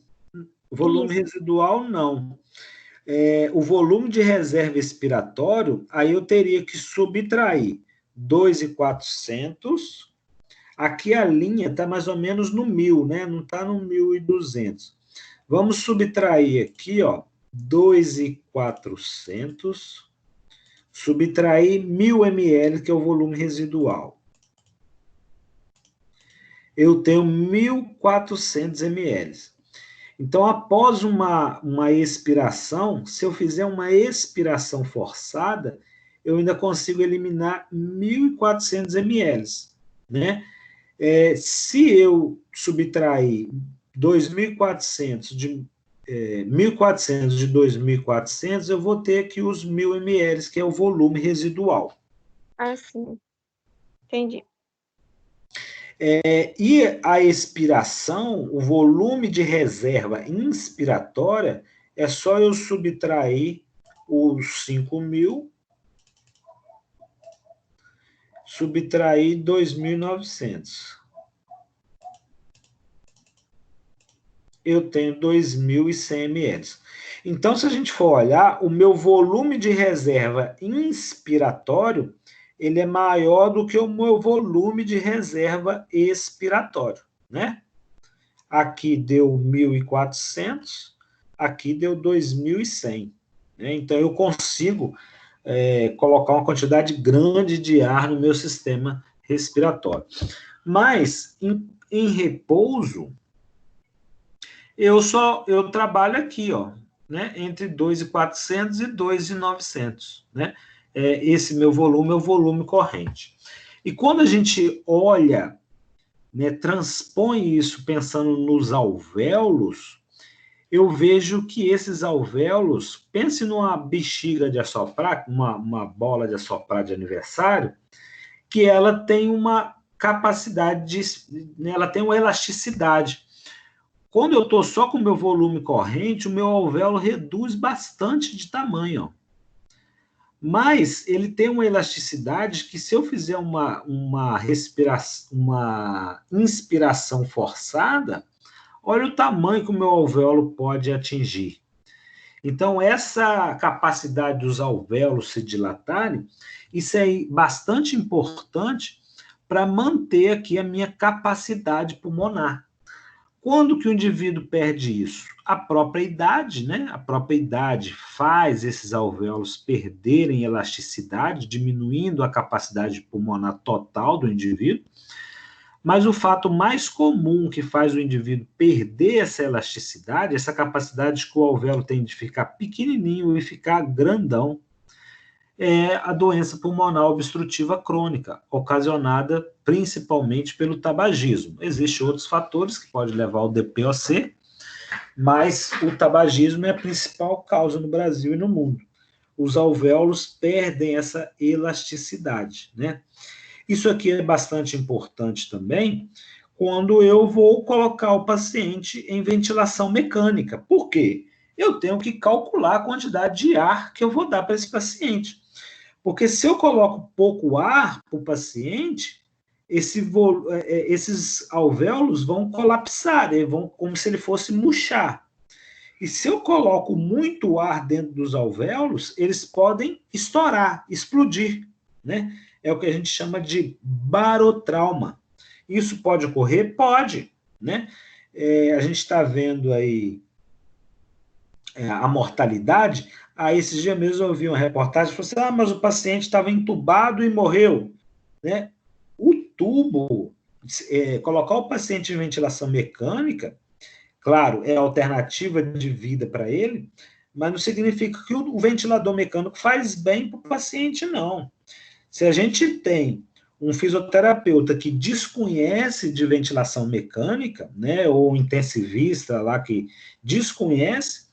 O volume residual, não. O volume de reserva expiratório, aí eu teria que subtrair 2.400. Aqui a linha está mais ou menos no 1.000, né? Não está no 1.200. Vamos subtrair aqui, ó, 2.400, subtrair 1.000 ml, que é o volume residual. Eu tenho 1.400 ml. Então, após uma expiração, se eu fizer uma expiração forçada, eu ainda consigo eliminar 1.400 ml, né? Se eu subtrair 2.400 de 1.400 de 2.400, eu vou ter aqui os 1.000 ml, que é o volume residual. Ah, sim. Entendi. E a expiração, o volume de reserva inspiratória, é só eu subtrair os 5.000, subtrair 2.900. Eu tenho 2.100 ml. Então, se a gente for olhar, o meu volume de reserva inspiratório, ele é maior do que o meu volume de reserva expiratório, né? Aqui deu 1.400, aqui deu 2.100. Né? Então, eu consigo colocar uma quantidade grande de ar no meu sistema respiratório. Mas, em repouso, eu trabalho aqui, ó, né, entre 2.400 e 2.900, né? Esse meu volume é o volume corrente. E quando a gente olha, né, transpõe isso pensando nos alvéolos, eu vejo que esses alvéolos, pense numa bexiga de assoprar, uma bola de assoprar de aniversário, que ela tem uma capacidade né, ela tem uma elasticidade. Quando eu estou só com o meu volume corrente, o meu alvéolo reduz bastante de tamanho. Ó. Mas ele tem uma elasticidade que, se eu fizer uma inspiração forçada, olha o tamanho que o meu alvéolo pode atingir. Então, essa capacidade dos alvéolos se dilatarem, isso é bastante importante para manter aqui a minha capacidade pulmonar. Quando que o indivíduo perde isso? A própria idade, né? A própria idade faz esses alvéolos perderem elasticidade, diminuindo a capacidade pulmonar total do indivíduo. Mas o fato mais comum que faz o indivíduo perder essa elasticidade, essa capacidade que o alvéolo tem de ficar pequenininho e ficar grandão, é a doença pulmonar obstrutiva crônica, ocasionada principalmente pelo tabagismo. Existem outros fatores que podem levar ao DPOC, mas o tabagismo é a principal causa no Brasil e no mundo. Os alvéolos perdem essa elasticidade, né? Isso aqui é bastante importante também quando eu vou colocar o paciente em ventilação mecânica. Por quê? Eu tenho que calcular a quantidade de ar que eu vou dar para esse paciente. Porque se eu coloco pouco ar para o paciente, esses alvéolos vão colapsar, vão como se ele fosse murchar. E se eu coloco muito ar dentro dos alvéolos, eles podem estourar, explodir, né? É o que a gente chama de barotrauma. Isso pode ocorrer? Pode, né? A gente está vendo aí a mortalidade. Aí, esses dias mesmo eu ouvi uma reportagem e falei assim, mas o paciente estava entubado e morreu. Né? O tubo, colocar o paciente em ventilação mecânica, claro, é a alternativa de vida para ele, mas não significa que o ventilador mecânico faz bem para o paciente, não. Se a gente tem um fisioterapeuta que desconhece de ventilação mecânica, né, ou intensivista lá que desconhece,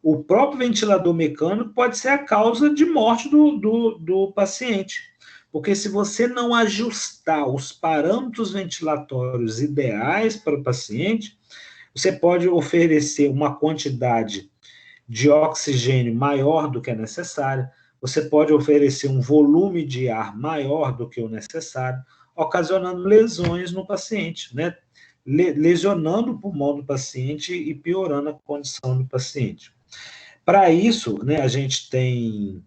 o próprio ventilador mecânico pode ser a causa de morte do paciente. Porque se você não ajustar os parâmetros ventilatórios ideais para o paciente, você pode oferecer uma quantidade de oxigênio maior do que é necessária, você pode oferecer um volume de ar maior do que o necessário, ocasionando lesões no paciente, né? Lesionando o pulmão do paciente e piorando a condição do paciente. Para isso, né, a gente tem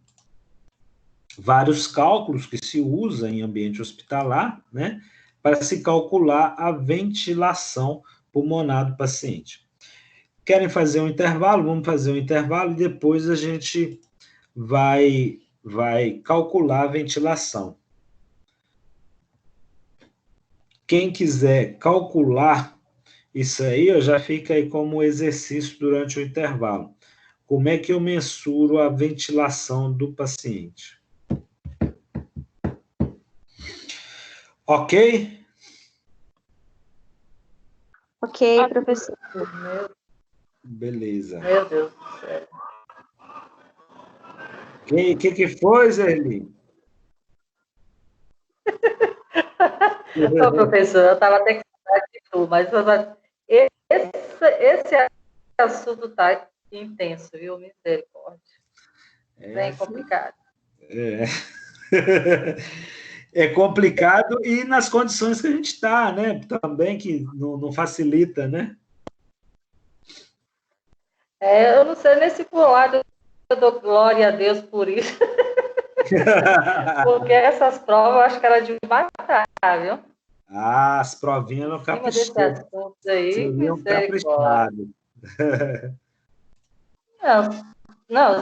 vários cálculos que se usa em ambiente hospitalar, né, para se calcular a ventilação pulmonar do paciente. Querem fazer um intervalo? Vamos fazer um intervalo e depois a gente vai calcular a ventilação. Quem quiser calcular isso aí, já fica aí como exercício durante o intervalo. Como é que eu mensuro a ventilação do paciente? Ok? Ok, professor. Beleza. Meu Deus do céu. O que foi, Zerli? Ô, professor, eu estava até com saudade de tu, mas esse assunto está intenso, viu? Misericórdia. Bem complicado. É. É complicado e nas condições que a gente está, né? Também que não facilita, né? Eu não sei nem se por um lado eu dou glória a Deus por isso, porque essas provas eu acho que era de matar, viu? Ah, as provinhas não Em cima desse assunto aí, seriam misericórdia. caprichadas. Não, não,